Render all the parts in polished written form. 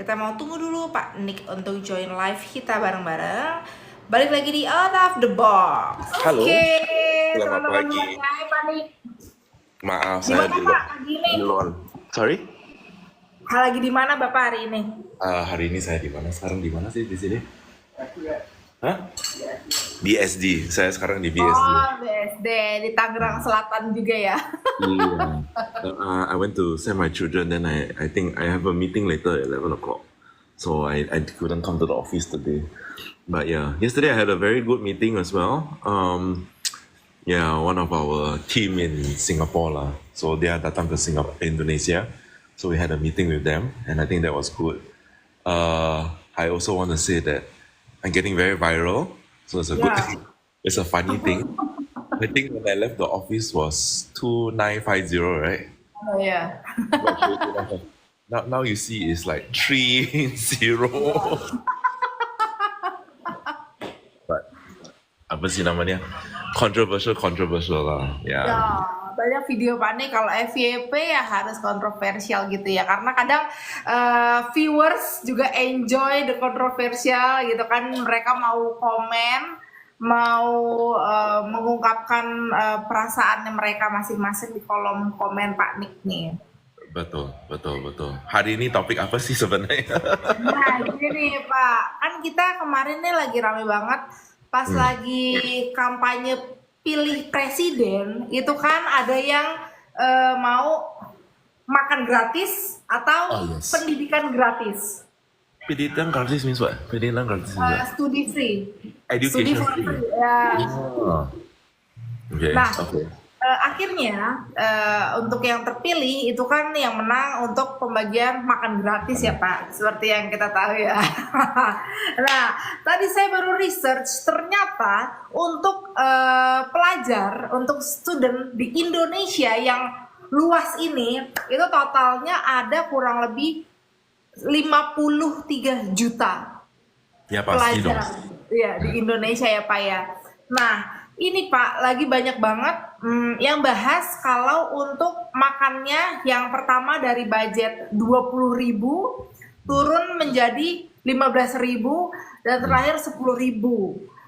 Kita mau tunggu dulu Pak Nick untuk join live kita bareng-bareng. Balik lagi di Out of the Box. Halo, Oke, selamat teman-teman pagi. semuanya. Hai Pak Nick. Maaf, saya Gimana di Pak pagi ini? luar. Sorry? Lagi di mana Bapak hari ini? Hari ini saya di mana? Sekarang di mana sih di sini? Hah? BSD. Saya sekarang di BSD. Oh, BSD di Tangerang Selatan juga ya. Yeah. I went to send my children. Then I think I have a meeting later at 11 o'clock. So I couldn't come to the office today. But yeah, yesterday I had a very good meeting as well. Yeah, one of our team in Singapore lah. So they are datang ke Singapore, Indonesia. So we had a meeting with them, and I think that was good. I also want to say that I'm getting very viral, so it's a good Yeah. thing. It's a funny thing. I think when I left the office was 2950, right? Oh ya. Now you see it's like 30. But apa sih namanya? Controversial lah. Ya, Yeah. banyak video Pak Nick kalau FYP ya harus kontroversial gitu ya. Karena kadang viewers juga enjoy the kontroversial gitu kan. Mereka mau komen, mau mengungkapkan perasaannya mereka masing-masing di kolom komen Pak Nick nih. Betul. Hari ini topik apa sih sebenarnya? Nah, gini nih Pak, kan kita kemarin nih lagi rame banget pas lagi kampanye pilih presiden, itu kan ada yang mau makan gratis atau Oh, yes. pendidikan gratis, Pendidikan gratis means what? Pendidikan gratis means what? studi free, studi Education for free. free. Ya. Oh. Okay. Nah, Okay. akhirnya untuk yang terpilih itu kan yang menang untuk pembagian makan gratis ya Pak, seperti yang kita tahu ya. Nah, tadi saya baru research, ternyata untuk pelajar, untuk student di Indonesia yang luas ini, itu totalnya ada kurang lebih 53 juta Ya pasti dong. pelajar ya di Indonesia ya Pak ya. Nah, ini Pak lagi banyak banget yang bahas kalau untuk makannya yang pertama dari budget 20.000 turun menjadi 15.000 dan terakhir 10.000.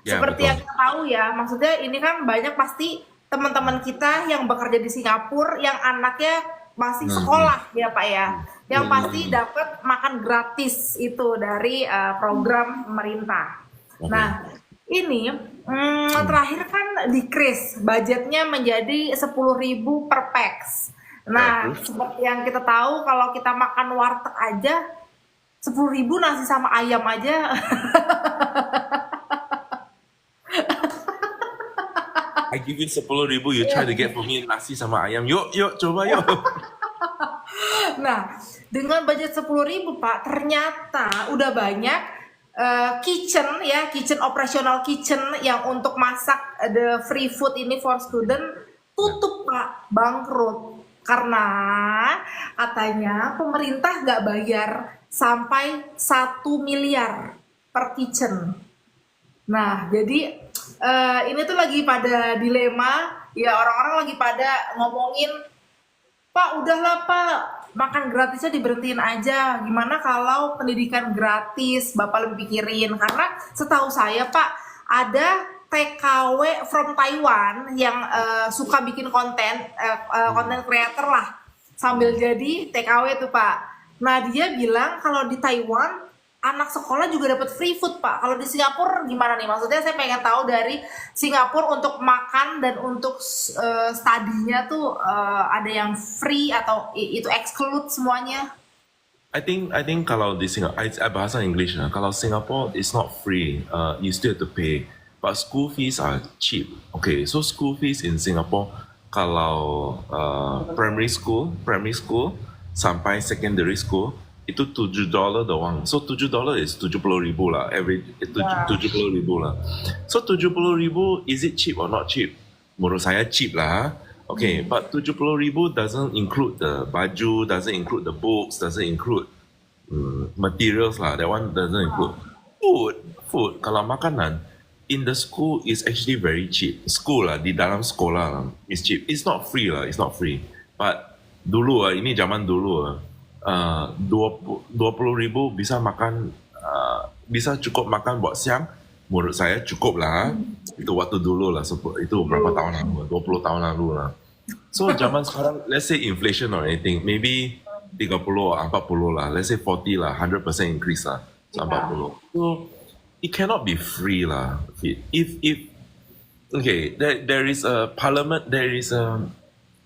Ya, Seperti betul. yang kita tahu ya, maksudnya ini kan banyak pasti teman-teman kita yang bekerja di Singapura yang anaknya masih sekolah ya Pak ya, yang pasti dapat makan gratis itu dari program pemerintah. Oke. Nah, ini terakhir kan decrease budgetnya menjadi 10.000 per pax. Nah, Terus? seperti yang kita tahu kalau kita makan warteg aja 10.000 nasi sama ayam aja. I give you 10.000, you try to get for me nasi sama ayam. Yuk, coba yuk. Nah, dengan budget 10.000 Pak, ternyata udah banyak kitchen operational kitchen yang untuk masak the free food ini for student tutup Pak, bangkrut karena katanya pemerintah nggak bayar sampai 1 miliar per kitchen. Nah, jadi ini tuh lagi pada dilema ya, orang-orang lagi pada ngomongin, Pak, udahlah Pak, makan gratisnya diberhentiin aja. Gimana kalau pendidikan gratis, Bapak lebih pikirin? Karena setahu saya Pak, ada TKW from Taiwan yang suka bikin konten, konten creator lah, sambil jadi TKW tuh Pak. Nah, dia bilang kalau di Taiwan anak sekolah juga dapat free food Pak. Kalau di Singapura gimana nih? Maksudnya saya pengen tahu dari Singapura untuk makan dan untuk studinya tuh ada yang free atau itu exclude semuanya? I think kalau di Singapore, bahasa English lah. Kalau Singapore is not free, you still have to pay. But school fees are cheap. Okay, so school fees in Singapore kalau primary school sampai secondary school itu $7 doang. So $7 is 70.000 lah. Itu Ya. 70.000 lah. So 70.000, is it cheap or not cheap? Menurut saya cheap lah. Okay, but 70.000 doesn't include the baju, doesn't include the books, doesn't include materials lah. That one doesn't include food. Kalau makanan in the school is actually very cheap. School lah, di dalam sekolah lah, is cheap. It's not free lah. It's not free. But dulu lah, ini zaman dulu lah. 20,000 bisa makan, bisa cukup makan buat siang. Menurut saya cukup lah. Itu waktu dulu lah, itu berapa tahun lalu, 20 tahun lalu lah. So zaman sekarang, let's say inflation or anything, maybe 30 or 40 lah, let's say 40 lah, 100% increase lah, so 40. So it cannot be free lah. If okay, there is a parliament, there is a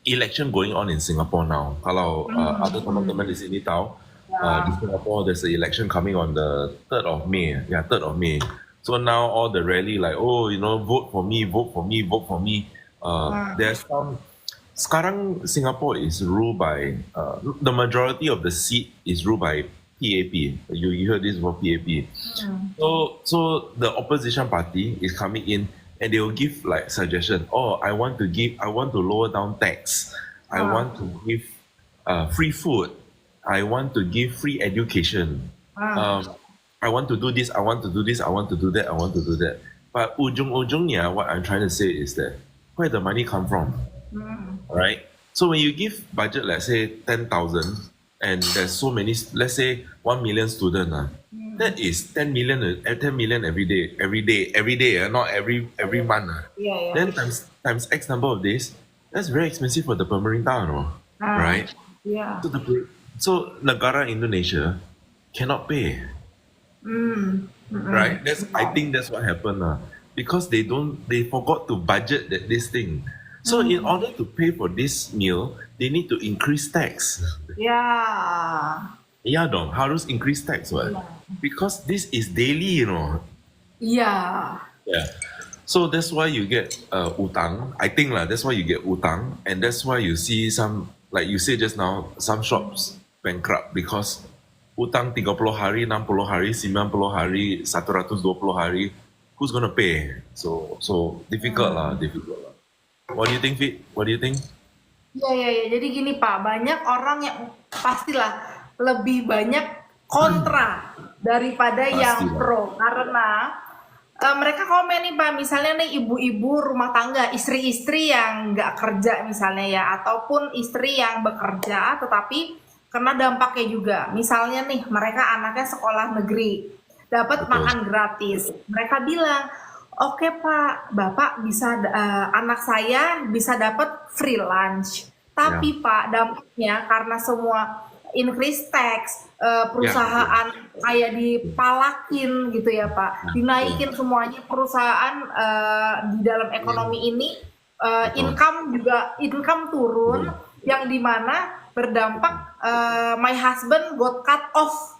election going on in Singapore now. Kalau ada teman-teman di sini tahu, di Singapore there's an election coming on the 3rd of May. Yeah, 3rd of May. So now all the rally like, oh, you know, vote for me, vote for me, vote for me. There's some. Sekarang Singapore is ruled by the majority of the seat is ruled by PAP. You heard this for PAP. So the opposition party is coming in and they will give like suggestion. Oh, I want to lower down tax. I want to give free food. I want to give free education. I want to do this. I want to do this. I want to do that. I want to do that. But ujung-ujungnya, what I'm trying to say is that where the money come from? Right? So when you give budget, let's say 10,000, and there's so many, let's say 1 million students, that is 10 million every day, not every month. Yeah. Then times X number of days, that's very expensive for the pemerintah, no? Right? Yeah. So negara Indonesia cannot pay. Right? I think that's what happened, because they forgot to budget this thing. So in order to pay for this meal, they need to increase tax. Yeah. Yeah, dong. Harus increase tax, what? Because this is daily, you know. Yeah. Yeah. So that's why you get utang. I think lah. That's why you get utang, and that's why you see some, like you say just now, some shops bankrupt because utang 30 hari, 60 hari, 90 hari, 120 hari. Who's gonna pay? So difficult lah. What do you think, Fit? What do you think? Ya. Jadi gini Pak, banyak orang yang pastilah lebih banyak kontra daripada yang pro, karena mereka komen nih Pak, misalnya nih ibu-ibu rumah tangga, istri-istri yang nggak kerja misalnya ya, ataupun istri yang bekerja tetapi kena dampaknya juga. Misalnya nih mereka anaknya sekolah negeri, dapat makan gratis. Mereka bilang, oke Pak, Bapak bisa, anak saya bisa dapat free lunch. Tapi Pak, dampaknya karena semua increase tax, perusahaan kayak dipalakin gitu ya Pak, dinaikin semuanya perusahaan di dalam ekonomi ini, income turun, yang dimana berdampak my husband got cut off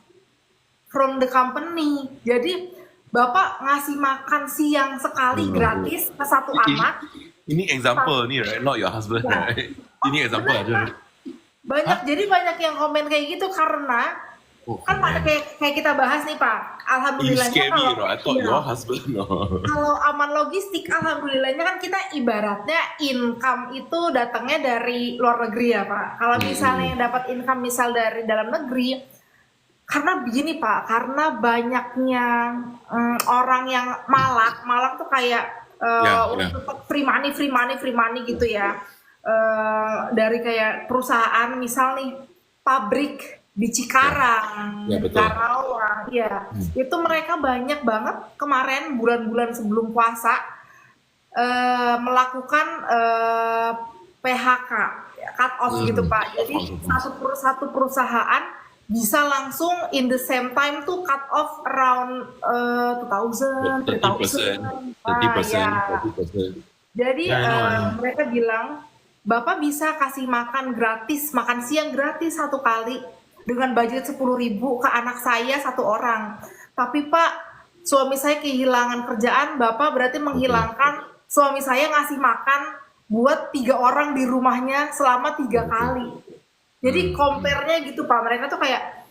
from the company. Jadi Bapak ngasih makan siang sekali gratis ke satu anak. Ini example nih, right? Not your husband, right? Ini example aja. Jadi banyak yang komen kayak gitu karena kan Pak, kayak kita bahas nih Pak. Alhamdulillahnya your husband. Kalau aman logistik, alhamdulillahnya kan kita ibaratnya income itu datangnya dari luar negeri ya Pak. Kalau misalnya yang dapat income misal dari dalam negeri, karena begini Pak, karena banyaknya orang yang malak tuh kayak untuk free money gitu ya, dari kayak perusahaan misal nih pabrik di Cikarang, di Karawang, itu mereka banyak banget kemarin bulan-bulan sebelum puasa melakukan PHK, cut off gitu Pak. Jadi satu perusahaan bisa langsung in the same time tuh cut off around 30%. Jadi mereka bilang, Bapak bisa kasih makan gratis, makan siang gratis satu kali dengan budget 10.000 ke anak saya satu orang. Tapi Pak, suami saya kehilangan kerjaan, Bapak berarti menghilangkan suami saya ngasih makan buat 3 orang di rumahnya selama 3 kali. Jadi compare-nya gitu Pak, mereka tuh kayak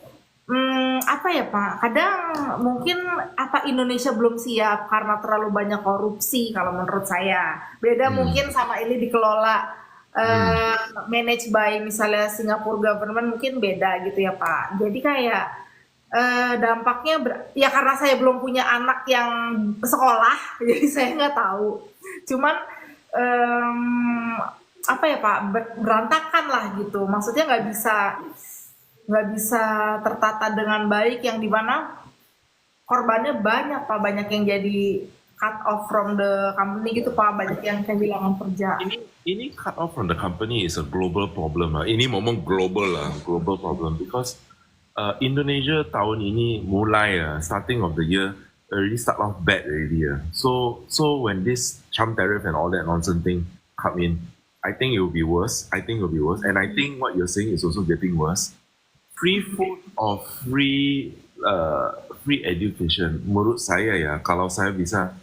apa ya Pak, kadang mungkin apa Indonesia belum siap karena terlalu banyak korupsi kalau menurut saya. Beda mungkin sama ini dikelola manage by misalnya Singapore government, mungkin beda gitu ya Pak. Jadi kayak dampaknya ya karena saya belum punya anak yang sekolah jadi saya nggak tahu. Cuman apa ya Pak, berantakan lah gitu. Maksudnya nggak bisa nggak bisa tertata dengan baik, yang dimana korbannya banyak Pak, banyak yang jadi cut off from the company gitu Pak, banyak yang kehilangan kerja. Ini cut off from the company is a global problem lah. Ini ngomong global lah, global problem because Indonesia tahun ini mulai starting of the year already start off bad already. So when this Trump tariff and all that nonsense thing come in, I think it will be worse. And I think what you're saying is also getting worse. Free food or free education, menurut saya ya, kalau saya bisa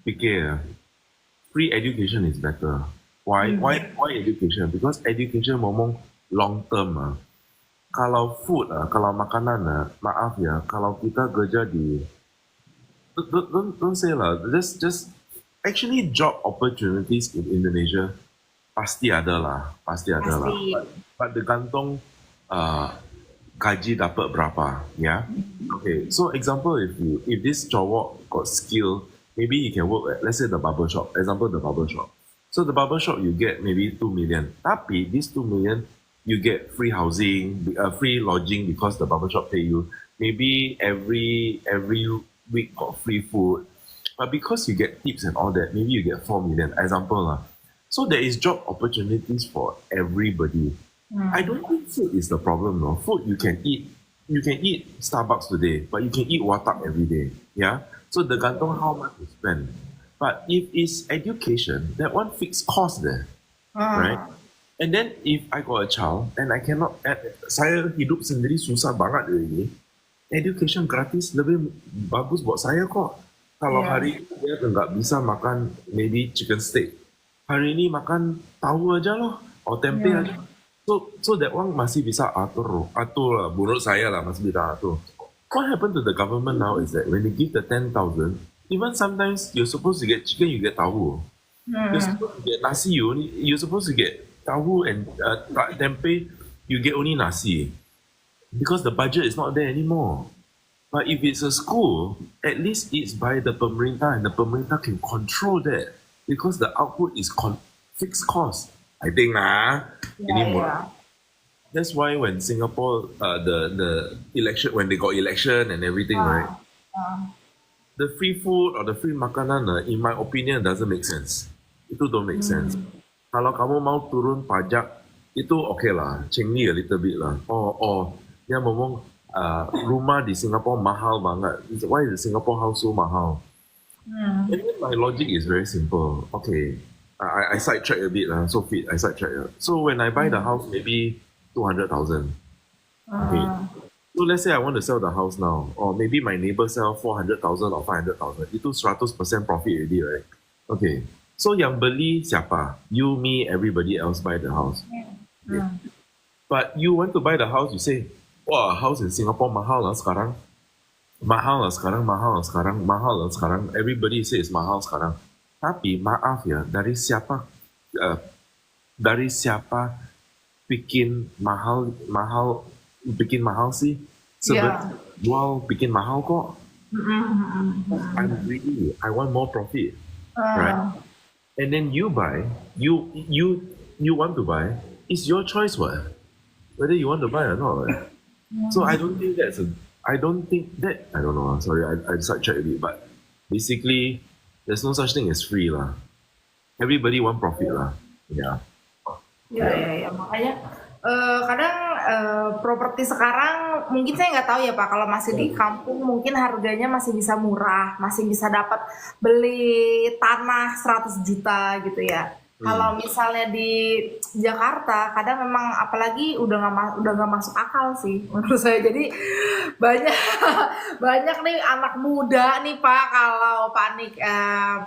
fikir ya, free education is better. Why education? Because education ngomong long term Kalau food kalau makanan maaf ya, kalau kita kerja di don't say lah, just actually job opportunities in Indonesia pasti ada lah. Pasti. But tergantung gaji dapat berapa, ya. Okay, so example if this cowok got skill, maybe he can work at, let's say, the barber shop. Example, the barber shop. So the barber shop you get maybe 2 million. Tapi this 2 million you get free housing, free lodging because the barber shop pay you. Maybe every week got free food. But because you get tips and all that, maybe you get 4 million. Example lah. So there is job opportunities for everybody. I don't think food is the problem, no. Food you can eat. You can eat Starbucks today, but you can eat Watak every day. Yeah. So the gantung how much you spend. But if it's education, that one fixed cost there, right? And then if I got a child and I cannot, saya hidup sendiri susah banget ini. Education gratis lebih bagus buat saya kok. Kalau hari ini dia nggak bisa makan maybe chicken steak, hari ini makan tahu aja loh, atau tempe aja. So that one masih bisa atur lah. Menurut saya lah masih bisa atur. What happened to the government now is that when they give the 10,000, even sometimes you're supposed to get chicken, you get tahu. You're supposed to get nasi, you're supposed to get tahu and tempe, you get only nasi. Because the budget is not there anymore. But if it's a school, at least it's by the pemerintah and the pemerintah can control that because the output is fixed cost. I think Yeah. that's why when Singapore the election, when they got election and everything, right? The free food or the free makanan, in my opinion, doesn't make sense. Itu don't make sense. Kalau kamu mau turun pajak, itu okay lah, cengli a little bit lah. Dia ngomong rumah di Singapore mahal banget. Why is the Singapore house so mahal? And then my logic is very simple. Okay, I sidetrack a bit lah. I sidetrack. So when I buy the house, maybe 200,000. Okay. So let's say I want to sell the house now, or maybe my neighbor sell 400,000 or 500,000. Itu 100% profit already, right? Okay. So yang beli siapa? You, me, everybody else buy the house. Okay. But you want to buy the house, you say, wah, house in Singapore mahal lah sekarang. Mahal lah sekarang. Everybody says mahal sekarang. Tapi maaf ya, dari siapa bikin mahal sih? Sebenarnya jual bikin mahal kok. I'm greedy. I want more profit, right? And then you buy, you want to buy. It's your choice, what? Whether you want to buy or not. Right? So I don't think I don't know. Sorry, I sidetracked a bit, but basically, there's no such thing as free lah. Everybody want profit lah. Yeah. Ya, makanya kadang properti sekarang mungkin saya nggak tahu ya Pak, kalau masih di kampung mungkin harganya masih bisa murah, masih bisa dapat beli tanah 100 juta gitu ya. Kalau misalnya di Jakarta kadang memang apalagi udah nggak masuk akal sih menurut saya. Jadi banyak nih anak muda nih Pak, kalau Pak Nik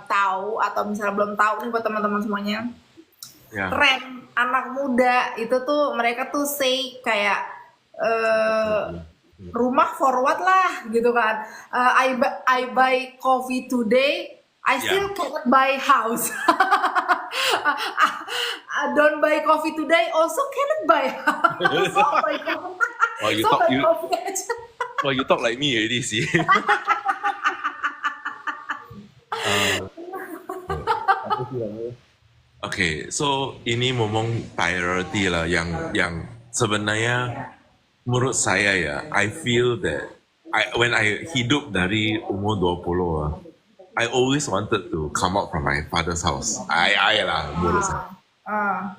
tahu atau misalnya belum tahu nih buat teman-teman semuanya. Tren anak muda itu tuh mereka tuh say kayak rumah forward lah gitu kan. I buy coffee today, I still cannot buy house. Don't buy coffee today, also cannot buy house. You talk like me already, see. Okay, so ini ngomong priority lah yang sebenarnya menurut saya ya, I feel that when I hidup dari umur 20 I always wanted to come out from my father's house. I lah, menurut saya. Ah,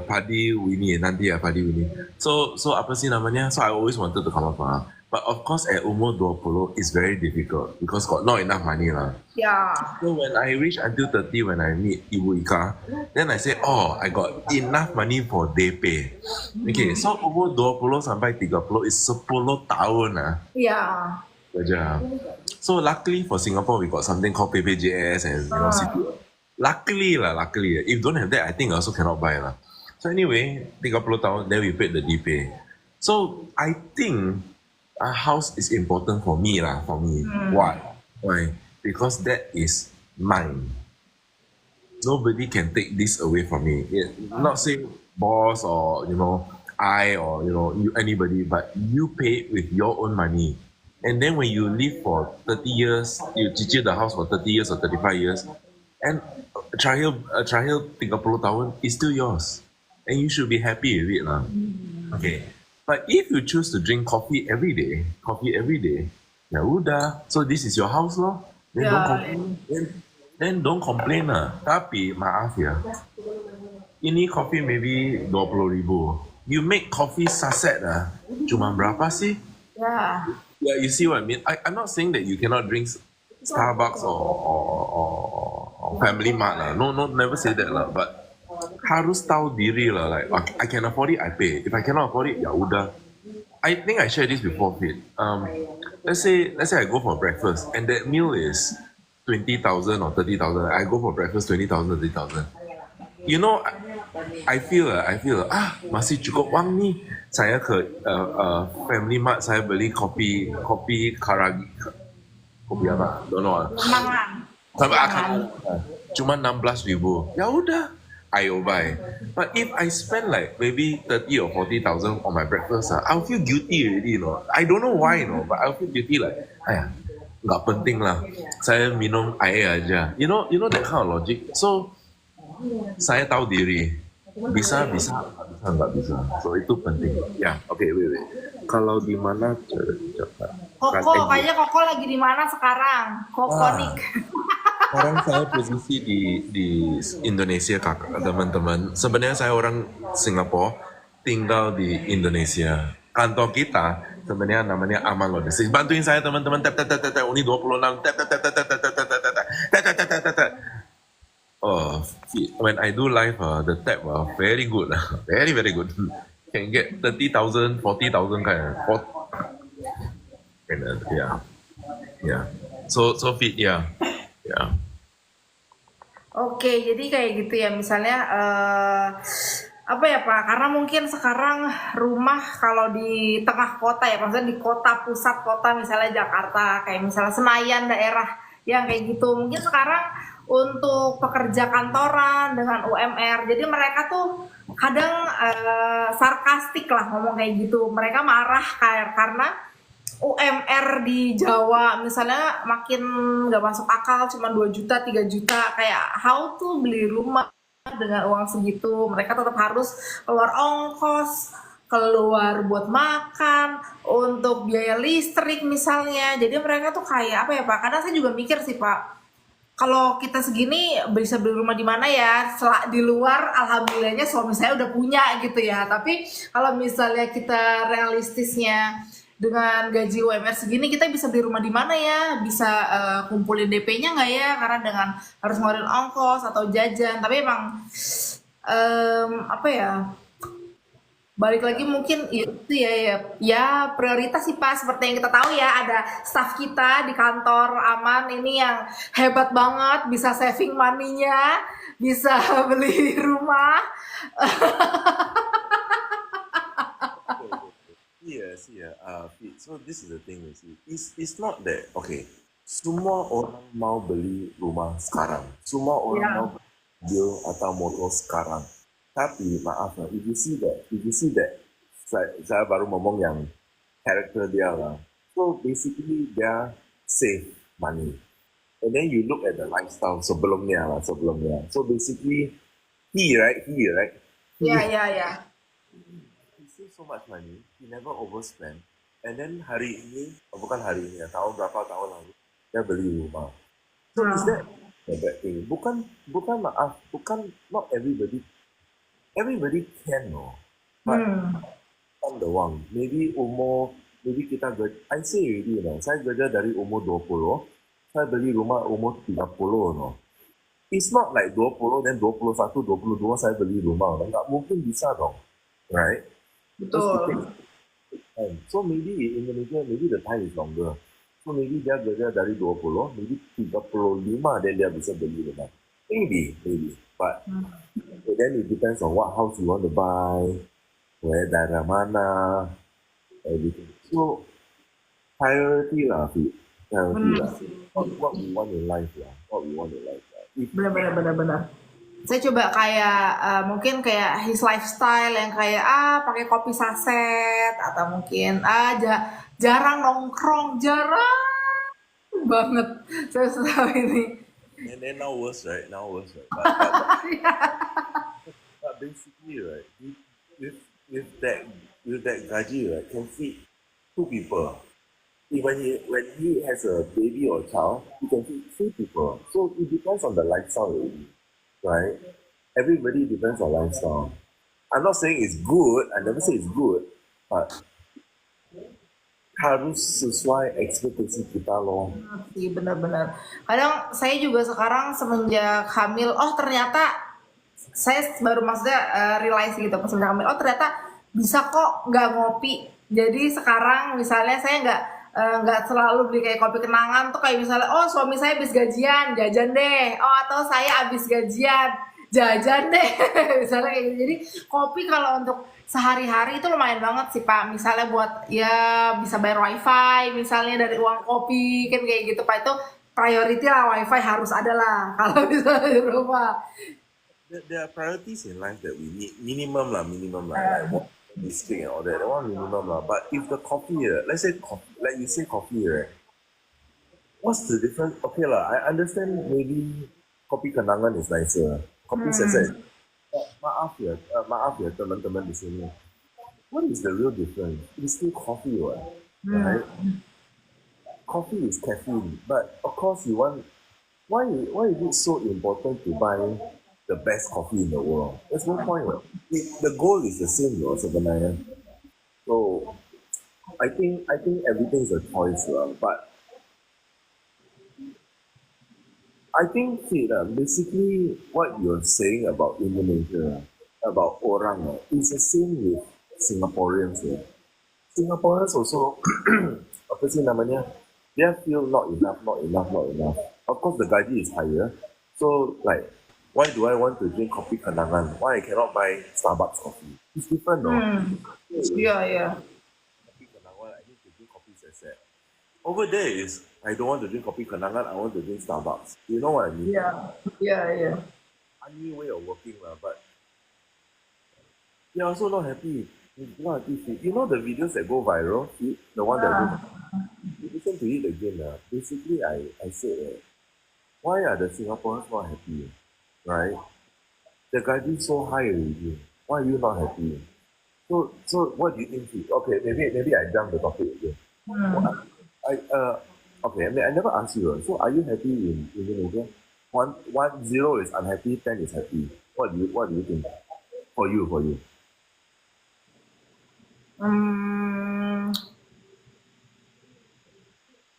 Padi Winnie nanti ya Padi Winnie. So apa sih namanya? So I always wanted to come out from her. But of course at umur 20 it's very difficult because got not enough money lah. ya, So when I reach until 30 when I meet Ibu Ika, then I say, oh, I got enough money for DP. Okay, so umur 20 sampai 30 is 10 tahun ya, kerja. So luckily for Singapore, we got something called PPJS and you know, CP. Luckily. If don't have that, I think I also cannot buy lah. So anyway, 30 tahun, then we paid the DP. So I think a house is important for me lah, for me. Why? Because that is mine. Nobody can take this away from me. Not saying boss or you know I or you know you anybody, but you pay it with your own money. And then when you live for 30 years, you cicil the house for 30 years or 35 years, and terakhir 30 tahun is still yours. And you should be happy with it lah. Okay. But if you choose to drink coffee every day, ya udah. So this is your house loh. Then don't ya. complain. Then don't complain lah. Tapi maaf ya, ini coffee maybe 20,000. You make coffee saset cuma berapa sih? Ya, Yeah, you see what I mean? I'm not saying that you cannot drink Starbucks or Family Mart lah. No, never say that lah. But harus tahu diri lah. Like I can afford it, I pay. If I cannot afford it, ya udah. I think I shared this before, Fit. Let's say I go for breakfast and that meal is 20,000 or 30,000. I go for breakfast 20,000, 30,000. You know, I feel masih cukup wang ni. Saya ke Family Mart, saya beli kopi Karagi. Kopi apa? Don't know. kenangan. Sampai akan cuma 16,000. Ya udah, I buy. But if I spend like maybe 30 or 40,000 on my breakfast, I'll feel guilty already, you know. I don't know why, you know, but I'll feel guilty like, nggak penting lah. Saya minum air aja. You know that kind of logic. So saya tahu diri. Bisa, nggak bisa. So itu penting. Ya, oke, wait. Kalau di mana coba? Koko, kayaknya Koko lagi di mana sekarang? Kokonik. Sekarang saya posisi di Indonesia, kakak, teman-teman. Sebenarnya saya orang Singapura, tinggal di Indonesia. Kantor kita sebenarnya namanya Aman Logistics. Bantuin saya teman-teman. Uni 26. Oh, when I do live, the tap very good, very good. Can get 30,000, 40,000 kind. Yeah. So fit, yeah. Oke, jadi kayak gitu ya. Misalnya apa ya Pak? Karena mungkin sekarang rumah kalau di tengah kota ya, maksudnya di kota pusat kota misalnya Jakarta, kayak misalnya Senayan daerah yang kayak gitu. Mungkin sekarang untuk pekerja kantoran dengan UMR, jadi mereka tuh kadang sarkastik lah ngomong kayak gitu. Mereka marah karena UMR di Jawa misalnya makin nggak masuk akal, cuma 2 juta 3 juta, kayak how tuh beli rumah dengan uang segitu. Mereka tetap harus keluar ongkos, keluar buat makan, untuk biaya listrik misalnya. Jadi mereka tuh kayak apa ya Pak, kadang saya juga mikir sih Pak, kalau kita segini bisa beli rumah di mana ya? Di luar alhamdulillahnya suami saya udah punya gitu ya. Tapi kalau misalnya kita realistisnya dengan gaji UMR segini, kita bisa beli rumah di mana ya? Bisa kumpulin DP-nya nggak ya? Karena dengan harus ngeluarin ongkos atau jajan. Tapi emang apa ya? Balik lagi mungkin itu ya prioritas sih Pak, seperti yang kita tahu ya, ada staff kita di kantor Aman ini yang hebat banget, bisa saving money-nya, bisa beli rumah. Yes, Fit. So this is the thing, you see. It's not that okay. Semua orang mau beli rumah sekarang. Semua orang Ya, mau beli mobil atau motor sekarang. Tapi maaf lah, if you see that, saya baru ngomong yang karakter dia lah. So basically dia save money. And then you look at the lifestyle sebelumnya. So basically he ya. save save so much money, he never overspend. And then hari ini, bukan hari ini ya, tahun lalu, dia beli rumah. So is that a bad thing? Bukan maaf, not everybody can no. But I'm the one. Maybe kita I say already saya kerja dari umur 20, saya beli rumah umur 30 no. It's not like 20 then 21, 22 saya beli rumah. Nggak mungkin bisa dong. Right? Because it Betul. takes time. So maybe in Indonesia, maybe the time is longer. So maybe dia kerja dari 20, maybe 35 then dia bisa beli rumah. Maybe. But then it depends on what house you want to buy, where daerah mana, everything. So priority lah, Fit. Priority Benar lah. sih. What we want in life lah. What we want in life lah. If Benar. Saya coba kayak mungkin kayak his lifestyle yang kayak pakai kopi saset atau mungkin jarang nongkrong, jarang banget saya selama ini. and then now worse, right? But basically, right, with that gaji, right, can feed 2 people. When he has a baby or child, he can feed 3 people. So it depends on the lifestyle already, right? Everybody depends on lifestyle. I'm not saying it's good. I never say it's good, but harus sesuai ekspektasi kita loh. Sih benar-benar. Kadang saya juga sekarang semenjak hamil, ternyata saya baru maksudnya realize gitu pas semenjak hamil, ternyata bisa kok nggak ngopi. Jadi sekarang misalnya saya nggak selalu beli kayak kopi kenangan tuh kayak misalnya suami saya habis gajian jajan deh, atau saya habis gajian jajan deh misalnya kayak gitu. Jadi kopi kalau untuk sehari-hari itu lumayan banget sih Pak, misalnya buat ya bisa bayar wifi misalnya dari uang kopi kan kayak gitu Pak, itu priority lah, wifi harus ada lah kalau misalnya di rumah. There are priorities in life that we need. Minimum lah. Like what district and all that. That one minimum lah. But if the coffee, let's say coffee, like you say coffee, right? What's the difference? Okay lah, I understand maybe kopi kenangan is nicer. Kopi saset. Maaf ya teman-teman di sini. What is the real difference? It's still coffee, right? Coffee is caffeine, but of course you want. Why is it so important to buy the best coffee in the world? There's no point, right? The goal is the same, sebenarnya. So I think everything is a choice, but I think basically what you're saying about Indonesia, about orang, is the same with Singaporeans. Singaporeans also, apa sih namanya, they feel not enough. Of course, the gaji is higher. So, like, why do I want to drink coffee kenangan? Why I cannot buy Starbucks coffee? It's different, no? Iya. Coffee kenangan, I need to drink coffee saset. Over there is, I don't want to drink coffee kenangan, I want to drink Starbucks. You know what I mean? Iya. Funny way of working, but they're also not happy. Not happy. You know the videos that go viral? The one that go you listen to it again. Basically, I said, why are the Singaporeans not happy? Right? The gaji is so high already. Why are you not happy? So what do you think? Okay, maybe I jump the topic again. Okay, I never asked you. So are you happy in Indonesia? 0 is unhappy, 10 is happy. What do you think? For you.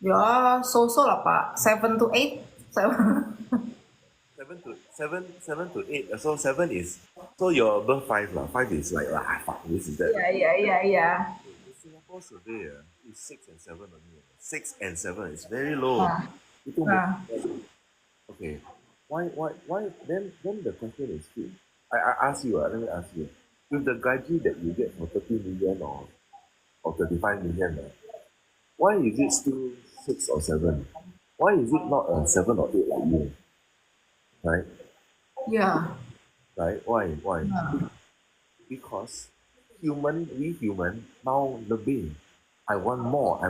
Ya, so lah Pak. 7 to 8. 7 to 8. So 7 is, so you're above 5 lah. 5 is like fuck, this is that. Iya. Singapore survey is 6 and 7 only. 6 and 7 is very low. Itu okay. Why? Then the question is, I ask you. Let me ask you. With the gaji that you get for 30 million or 35 million, why is it still 6 or 7? Why is it not a 7 or 8 like you? Right? Yeah. Right? Why? Because we human now lebih. I want more.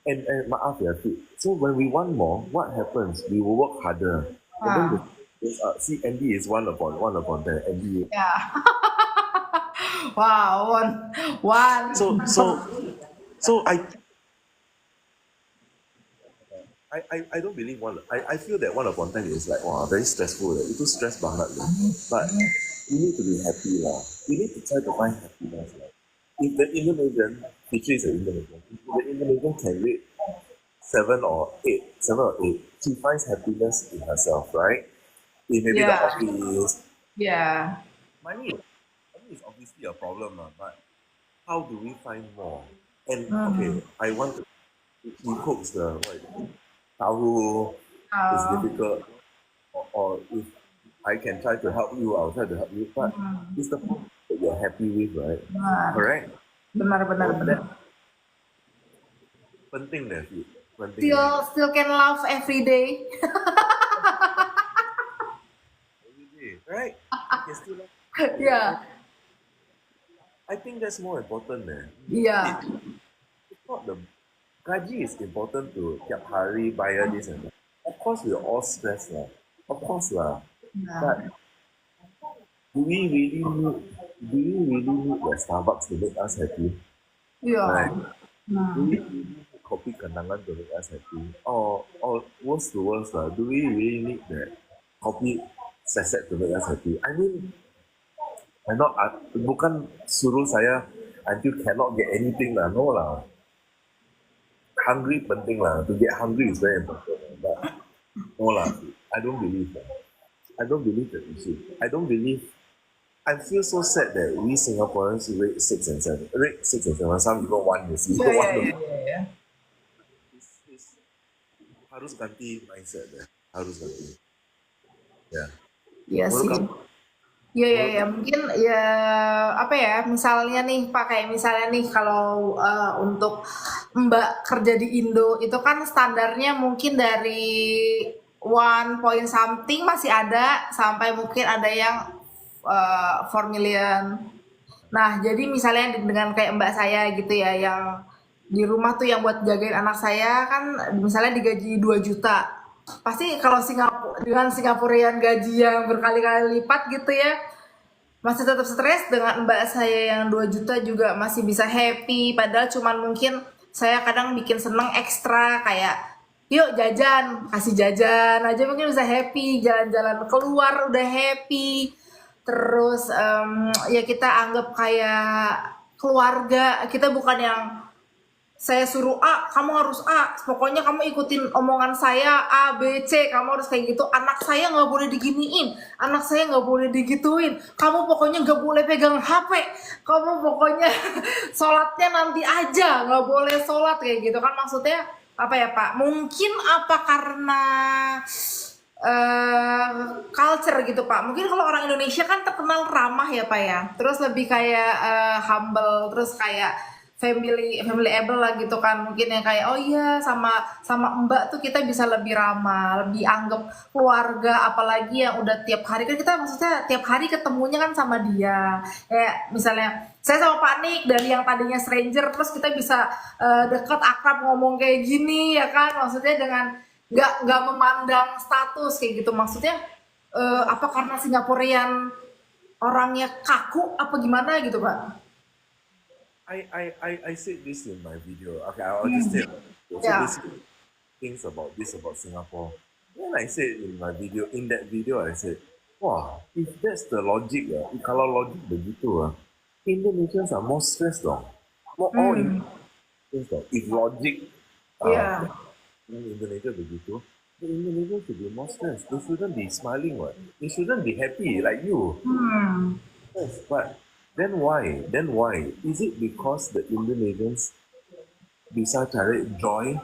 And maaf ya, so when we want more, what happens? We will work harder. And then see, Andy is one upon the Andy. Ya. Wow, one. So so so I don't believe I feel that one upon time is like wow very stressful. Itu stress banget. But you need to be happy lah. You need to try to find happiness lah. If the Indonesian, Fitri is an Indonesian, if the Indonesian can rate 7 or 8, she finds happiness in herself, right? In maybe the Yeah, office. yeah. Money, money is obviously a problem, but how do we find more? And okay, Hmm. I want to, he cooks the what is it? Tahu is Oh, difficult, or if I can try to help you, I'll try to help you. But it's the food that you're happy with, right? benar, Correct. benar, benar, So benar. that penting deh, Fit. Penting deh. Still can laugh every day. Every day, right? You can still love every day. Yeah, I think that's more important deh. yeah, It's not the gaji is important to tiap hari bayar this and that. Of course, we're all stressed lah. Of course lah. But yeah, do we really need the Starbucks to make us happy? Right? yeah. Do we Hmm. really need kopi kenangan to make us happy? Or worse to worse lah, do we really need that kopi saset to make us happy? I mean, bukan suruh saya until cannot get anything lah, no lah. Hungry penting lah. To get hungry is very important. But no lah, I don't believe that. I don't believe that we should. I don't believe. I feel so sad that we Singaporeans rate 6 and 7. Rate 6 and 7. Some even one, you see. Yeah, yeah, One of yeah, yeah, yeah. is harus ganti mindset deh. Harus ganti. Ya. Iya Menurut sih. kamu? Iya, iya, Menurut ya. kamu? Mungkin ya apa ya? Misalnya nih, Pak, kayak misalnya nih kalau untuk Mbak kerja di Indo itu kan standarnya mungkin dari one point something masih ada sampai mungkin ada yang 4 million. Nah, jadi misalnya dengan kayak Mbak saya gitu ya yang di rumah tuh yang buat jagain anak saya kan misalnya digaji 2 juta. Pasti kalau Singapura dengan Singapurian gaji yang berkali-kali lipat gitu ya, masih tetap stres dengan mbak saya yang 2 juta juga masih bisa happy padahal cuman mungkin saya kadang bikin seneng ekstra kayak yuk jajan kasih jajan aja mungkin bisa happy jalan-jalan keluar udah happy terus ya kita anggap kayak keluarga kita bukan yang saya suruh A, kamu harus A. Pokoknya kamu ikutin omongan saya A, B, C. Kamu harus kayak gitu. Anak saya nggak boleh diginiin. Anak saya nggak boleh digituin. Kamu pokoknya nggak boleh pegang HP. Kamu pokoknya sholatnya nanti aja. Nggak boleh sholat kayak gitu kan. Maksudnya apa ya Pak? Mungkin apa karena culture gitu Pak. Mungkin kalau orang Indonesia kan terkenal ramah ya Pak ya. Terus lebih kayak humble, terus kayak family able lah gitu kan. Mungkin yang kayak oh iya sama sama Mbak tuh kita bisa lebih ramah, lebih anggap keluarga apalagi yang udah tiap hari kan kita maksudnya tiap hari ketemunya kan sama dia. Kayak misalnya saya sama Pak Nik dari yang tadinya stranger terus kita bisa deket akrab ngomong kayak gini ya kan. Maksudnya dengan nggak memandang status kayak gitu maksudnya apa karena Singaporean orangnya kaku apa gimana gitu pak? I said this in my video. Okay, I'll just say so Ya, basically things about this about Singapore. When I said in my video, in that video I said, wah, if that's the logic kalau logic begitu Indonesians are more stressed dong. More all Indonesians dong. If logic uh, ya, in Indonesia begitu, the Indonesians should be more stressed. They shouldn't be smiling, what? They shouldn't be happy like you. Yes, but then why? Then why? Is it because the Indonesians bisa cari joy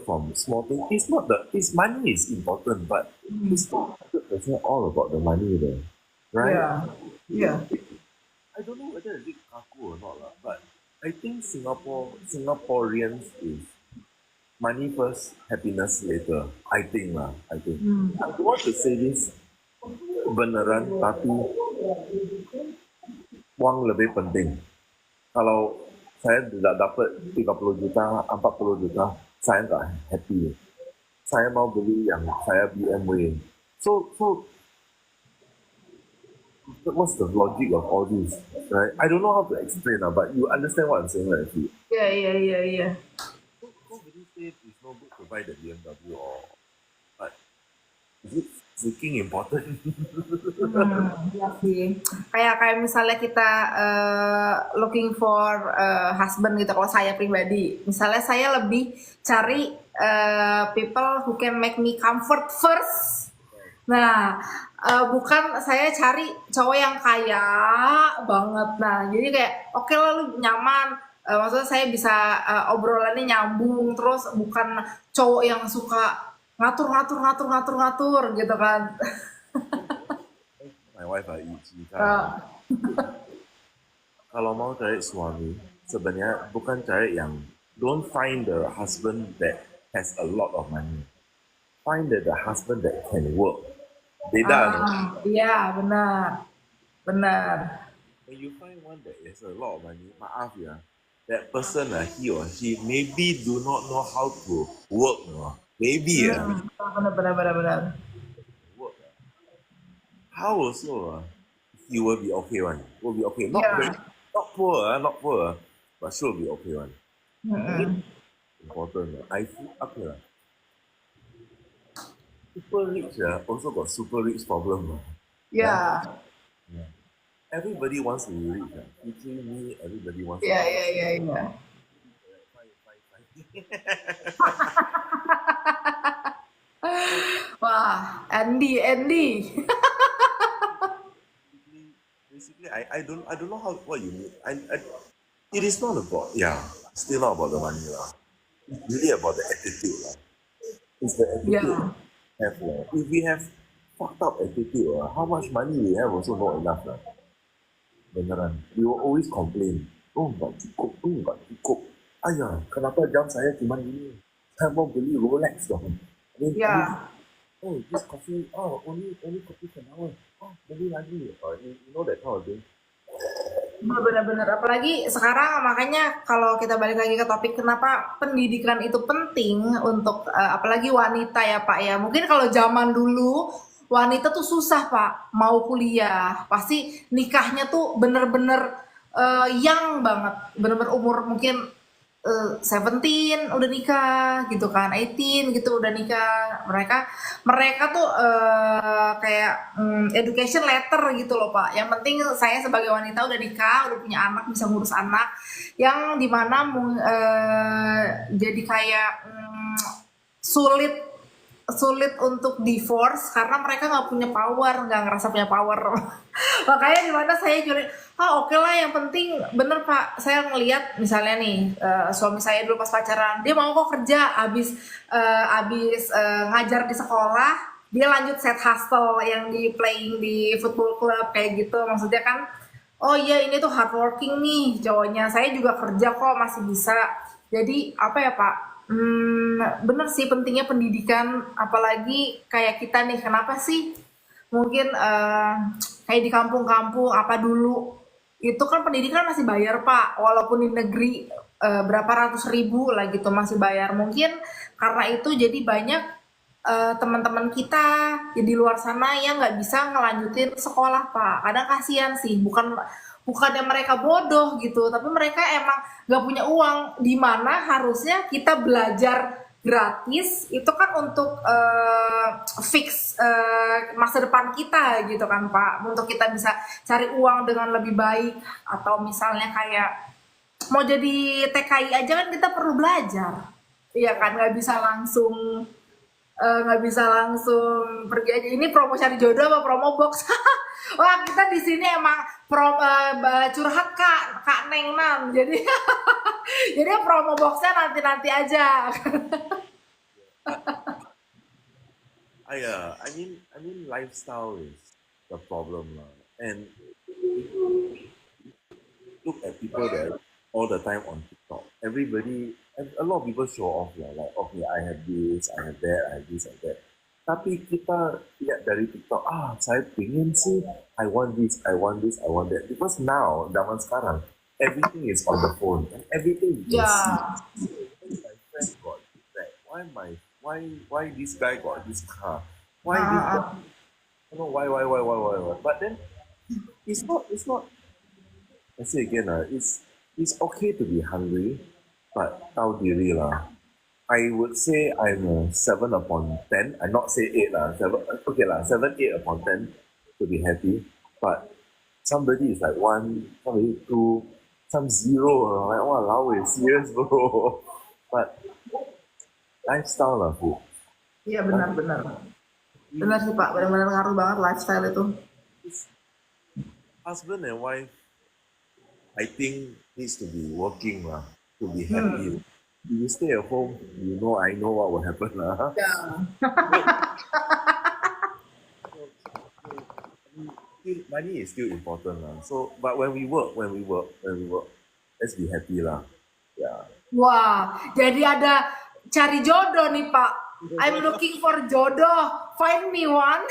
from small things? It's not it's money is important, but it's not 100% all about the money there, right? ya, ya, I don't know whether it's kaku or not lah, but I think Singaporeans is money first, happiness later. I think lah, I think. I don't want to say this beneran, tapi uang lebih penting. Kalau saya tidak dapat 30 juta, 40 juta, saya nggak happy. Saya mau beli yang saya BMW. So what's the logic of all this, right? I don't know how to explain, but you understand what I'm saying, right? Actually. Iya, iya, iya, iya. Nobody said it's no good to buy the BMW, but is it freaking important? Iya sih. Kayak kayak misalnya kita looking for husband gitu. Kalau saya pribadi, misalnya saya lebih cari people who can make me comfort first. Nah, bukan saya cari cowok yang kaya banget. Nah, jadi kayak oke lah lu nyaman. Maksudnya saya bisa obrolannya nyambung, terus bukan cowok yang suka ngatur gitu kan. My wife Ichi Uh, kalau mau cari suami, sebenarnya bukan cari yang don't find the husband that has a lot of money. Find the husband that can work. Beda no? iya benar, benar. When you find one that has a lot of money, maaf ya, that person he or she maybe do not know how to work, no? Maybe Benar, benar, benar, benar. work. How also he will be okay one. Will be okay. Not Iya. very, not poor, but sure be okay one. Important. I feel okay lah. Super rich also got super rich problem. Iya, Everybody wants to be rich. Including me, everybody wants to iya, be iya, iya, iya. Wah, Andy, Andy. Basically, I don't know how what you mean. It is not about still not about the money lah. It's really about the attitude lah. It's the attitude Iya, have lah. If we have fucked up attitude how much money we have also not enough lah. Beneran. We will always complain. Oh, nggak cukup. Ayah, kenapa jam saya cuma ini? Saya mau beli Rolex dong. iya. Oh, this coffee, only coffee an hour. Oh, beli lagi. You know that kind of thing. Benar-benar. Apalagi sekarang makanya kalau kita balik lagi ke topik kenapa pendidikan itu penting untuk apalagi wanita ya Pak ya. Mungkin kalau zaman dulu wanita tuh susah Pak mau kuliah. Pasti nikahnya tuh bener-bener young banget. Bener-bener umur mungkin 17 udah nikah gitu kan, 18 gitu udah nikah. Mereka tuh kayak education letter gitu loh Pak. Yang penting saya sebagai wanita udah nikah, udah punya anak, bisa ngurus anak. Yang dimana jadi kayak sulit sulit untuk divorce karena mereka nggak punya power, nggak ngerasa punya power. Makanya dimana saya jadi oke lah, yang penting bener Pak, saya ngelihat misalnya nih suami saya dulu pas pacaran dia mau kok kerja abis ngajar di sekolah, dia lanjut set hustle yang di playing di football club kayak gitu. Maksudnya kan oh iya ini tuh hardworking nih cowoknya, saya juga kerja kok masih bisa. Jadi apa ya Pak, bener sih pentingnya pendidikan, apalagi kayak kita nih, kenapa sih mungkin kayak di kampung-kampung apa dulu itu kan pendidikan masih bayar Pak, walaupun di negeri berapa ratus ribu lah gitu masih bayar. Mungkin karena itu jadi banyak teman-teman kita di luar sana yang nggak bisa ngelanjutin sekolah Pak. Kadang kasihan sih, bukannya mereka bodoh gitu, tapi mereka emang nggak punya uang. Di mana harusnya kita belajar gratis itu kan untuk fix masa depan kita gitu kan Pak, untuk kita bisa cari uang dengan lebih baik. Atau misalnya kayak mau jadi TKI aja kan kita perlu belajar, iya kan, nggak bisa langsung pergi aja. Ini promo cari jodoh apa promo box? Wah kita di sini emang curhat kak Neng Nam, jadi jadi promo boxnya nanti aja. I mean lifestyle is the problem lah. And look at people that all the time on TikTok. A lot of people show off lah, like okay, I have this, I have that, I have this, I have that. Tapi kita lihat dari TikTok, saya pengen sih, I want this, I want this, I want that. Because now, zaman sekarang, everything is on the phone and everything you can Ya, see. My friend got that. Why this guy got this car? Why this guy? I don't know why. But then it's not, I say again, it's okay to be hungry, but tahu diri lah. I would say I'm a 7 upon 10. I not say 8 lah. 7, okay lah, 7, 8 upon 10 to be happy. But somebody is like 1, somebody 2, some 0. Like, wow, serious bro. But lifestyle lah, food. Iya benar-benar. Benar sih Pak, benar-benar ngaruh banget lifestyle itu. Husband and wife, I think needs to be working lah, to be happy. You stay at home, I know what will happen lah. Ya. Money is still important lah. So, but when we work, let's be happy lah. Yeah. Wah, jadi ada cari jodoh nih Pak. I'm looking for jodoh. Find me one.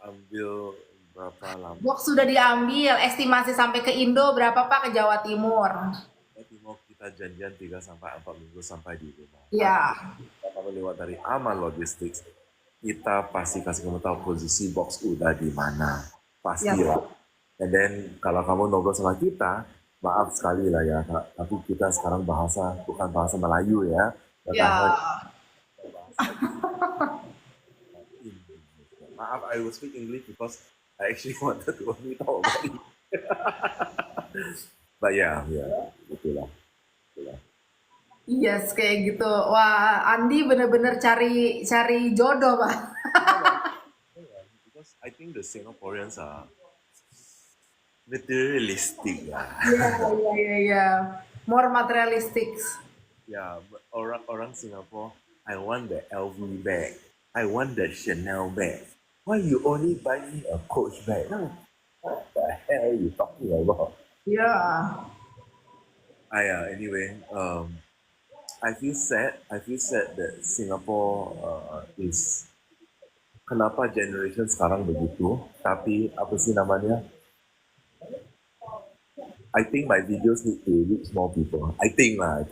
Ambil berapa lama? Box sudah diambil. Estimasi sampai ke Indo berapa Pak ke Jawa Timur? Timur kita janjian 3 sampai 4 minggu sampai di rumah. Ya. Kalau lewat dari Aman Logistics, kita pasti kasih kamu tahu posisi box udah di mana. Pasti lah. And then kalau kamu ngobrol sama kita, maaf sekali lah ya, Kak. Tapi kita sekarang bukan bahasa Melayu ya. Ya. Maaf, I will speak English because I actually wanted to only talk about it. But yeah, itulah. Yes, kayak gitu. Wah, Andi bener-bener cari jodoh, Pak. Because I think the Singaporeans are materialistic lah. Iya. More materialistic. Ya, orang Singapore, I want the LV bag. I want the Chanel bag. Why you only buy me a Coach bag? What the hell are you talking about? Yeah. Anyway, I feel sad that Singapore is kenapa generation sekarang begitu. Tapi apa sih namanya? I think my videos need to reach more people. I think lah.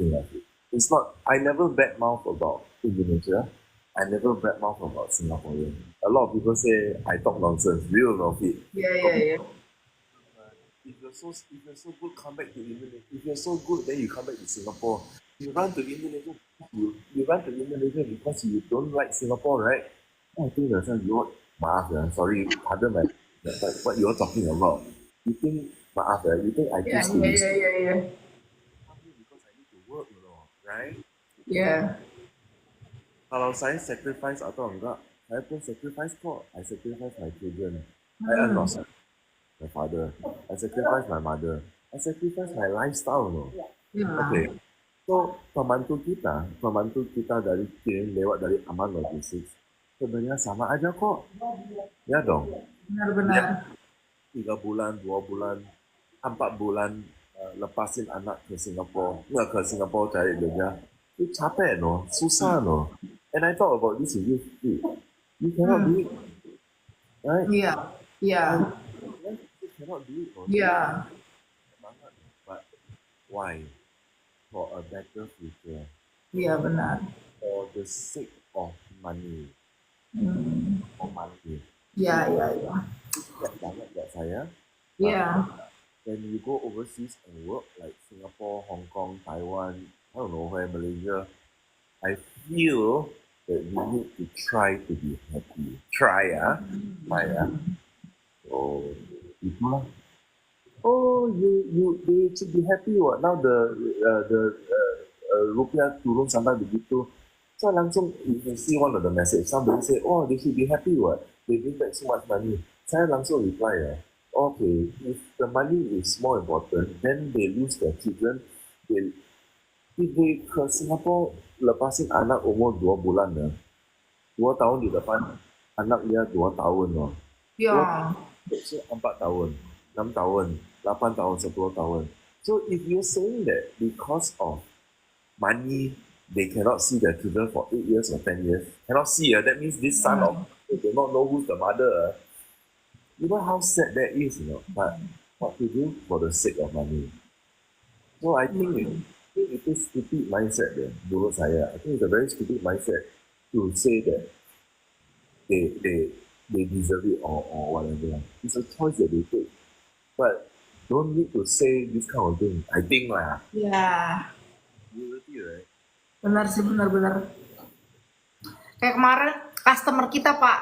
It's not. I never badmouth about Indonesia. I never badmouth about Singaporean. A lot of people say I talk nonsense. Real of it. Yeah. If you're so good, come back to Indonesia. If you're so good, then you come back to Singapore. You run to Indonesia. You run to Indonesia because you don't like Singapore, right? I think that's maaf ya. Sorry, pardon what you're talking about. You think maaf ya? You think I choose to Yeah. because I need to work, right? Yeah. Kalau saya sacrifice atau enggak, saya pun sacrifice kok. I sacrifice my children. Not my father. I sacrifice my mother. I sacrifice my lifestyle, Yeah. Okay. So, pembantu kita dari kirim lewat dari Aman Logistics, sebenarnya sama aja kok. Ya dong. Benar-benar. 3 bulan, 2 bulan, 4 bulan lepasin anak ke Singapura. Nggak ke Singapura cari kerja. Itu capek, susah, And I thought about this with you too. You cannot do it. Right? Yeah. You cannot do it. Yeah. But why? For a better future. Iya, benar. For the sake of money. For money. Iya. Banyak nggak saya? Iya. When you go overseas and work like Singapore, Hong Kong, Taiwan, I don't know where, Malaysia, I feel that you need to try to be happy. Try. So, itulah. Oh, they should be happy what? Now the rupiah turun sampai begitu. So langsung you can see one of the message. Somebody say, oh, they should be happy what? They bring back so much money. Saya langsung reply okay, if the money is more important, then they lose their children. If they ke Singapore lepasin anak umur 2 bulan 2 tahun di depan anak dia 2 tahun Ya. So 4 tahun, 6 tahun, 8 tahun, 10 tahun. So if you're saying that because of money they cannot see their children for 8 years or 10 years, cannot see, that means this son of they do not know who's the mother. You know how sad that is, but what to do for the sake of money. So I think it is stupid mindset menurut saya. I think it's a very stupid mindset to say that they they deserve it or whatever. It's a choice that they take. But don't need to say this kind of thing. I think lah. Ya, Humility, right? benar sih, benar-benar. Kayak kemarin customer kita Pak,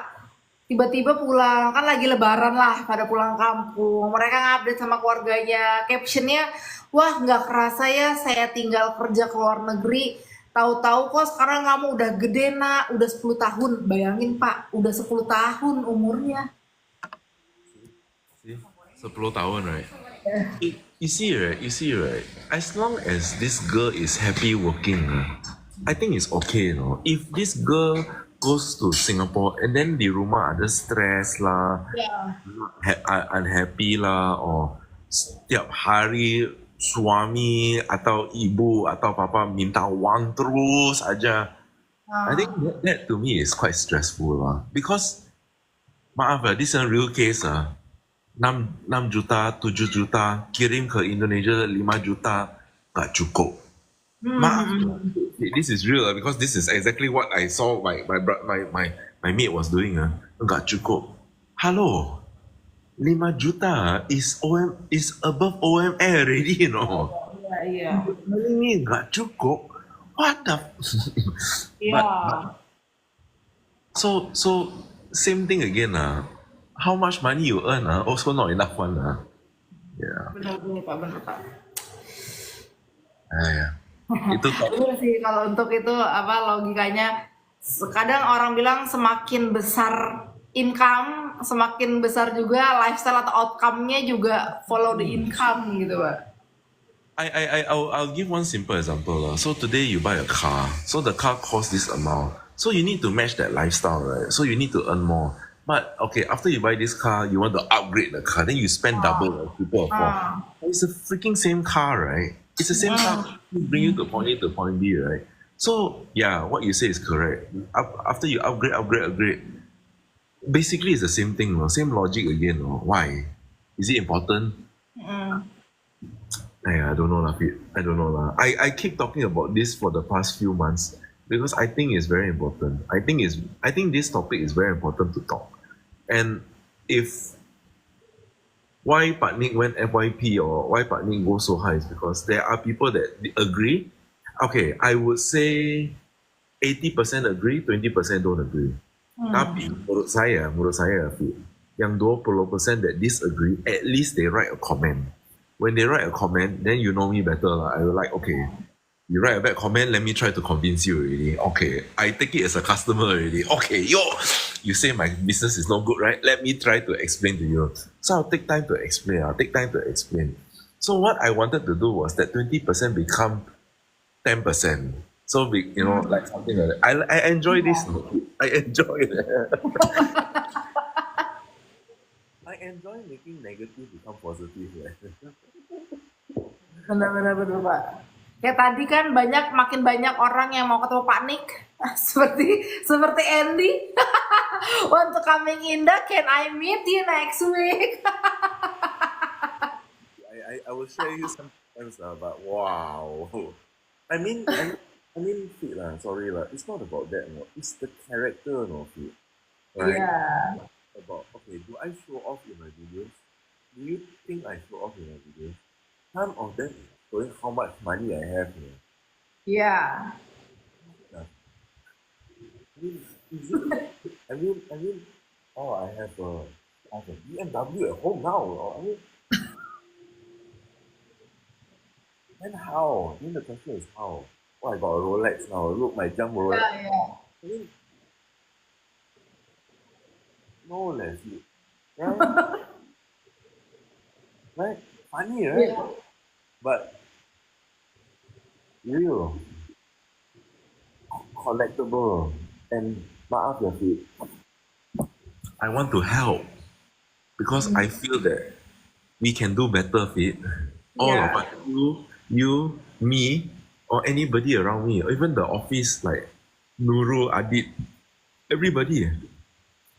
tiba-tiba pulang, kan lagi lebaran lah, pada pulang kampung. Mereka ngupdate sama keluarganya, captionnya, wah nggak kerasa ya saya tinggal kerja ke luar negeri. Tahu-tahu kok sekarang kamu udah gede nak, udah 10 tahun. Bayangin Pak, udah 10 tahun umurnya. See, 10 tahun, right? You see, right? You see, right? As long as this girl is happy working, I think it's okay, you know. If this girl goes to Singapore and then di rumah ada stress lah, Ya. unhappy lah, or setiap hari suami atau ibu atau papa minta wang terus aja, I think that to me is quite stressful lah. Because maaf lah, this is a real case ah. 6 juta, 7 juta, kirim ke Indonesia 5 juta, gak cukup. Maaf, this is real because this is exactly what I saw my mate was doing. Gak cukup. Hello, 5 juta is above OMR already, you know. Iya, iya. Ini gak cukup. What the? Iya. So same thing again. How much money you earn, also not enough one. Yeah. Benar-benar Pak, benar Pak. Yeah. Itu Bener sih kalau untuk itu apa logikanya, kadang orang bilang semakin besar income, semakin besar juga lifestyle atau outcome-nya juga follow the income gitu Pak. I'll give one simple example. So today you buy a car. So the car costs this amount. So you need to match that lifestyle, right? So you need to earn more. But okay, after you buy this car, you want to upgrade the car. Then you spend double what people afford. It's a freaking same car, right? It's the same car. Bring you to point A to point B, right? So yeah, what you say is correct. After you upgrade, basically it's the same thing, same logic again. Why? Is it important? I don't know lah, Pete. I don't know lah. I keep talking about this for the past few months because I think it's very important. I think this topic is very important to talk. And if why Pak Nick went FYP or why Pak Nick goes so high is because there are people that agree. Okay, I would say 80% agree, 20% don't agree. Tapi menurut saya, Fit, yang 20% that disagree, at least they write a comment. When they write a comment, then you know me better lah. I will like, okay, you write a bad comment, let me try to convince you already. Okay, I take it as a customer already. Okay, you say my business is not good, right? Let me try to explain to you. So I'll take time to explain. So what I wanted to do was that 20% become 10%. So like something like that. I enjoy this. I enjoy it. I enjoy making negative become positive. Benar Pak. Kayak tadi kan makin banyak orang yang mau ketemu Pak Nick. seperti Andy. Want to coming Indah, can I meet you next week? I will share you some times but wow. I mean, Fit sorry it's not about that, it's the character, Fit. Right? Yeah. About, okay, do I show off in my videos? Do you think I show off in my videos? Some of them is showing how much money I have here. Yeah. I mean, oh, I have a BMW at home now. Then how? Then the question is how? Oh, I got a Rolex now. Look, my jump Rolex. Yeah. I mean, no, Leslie. Right? Right? Funny, right? Yeah. But real, collectible, and maaf ya, Fit. I want to help because I feel that we can do better, Fit. All of us, you, me, or anybody around me, or even the office like Nurul, Adit, everybody.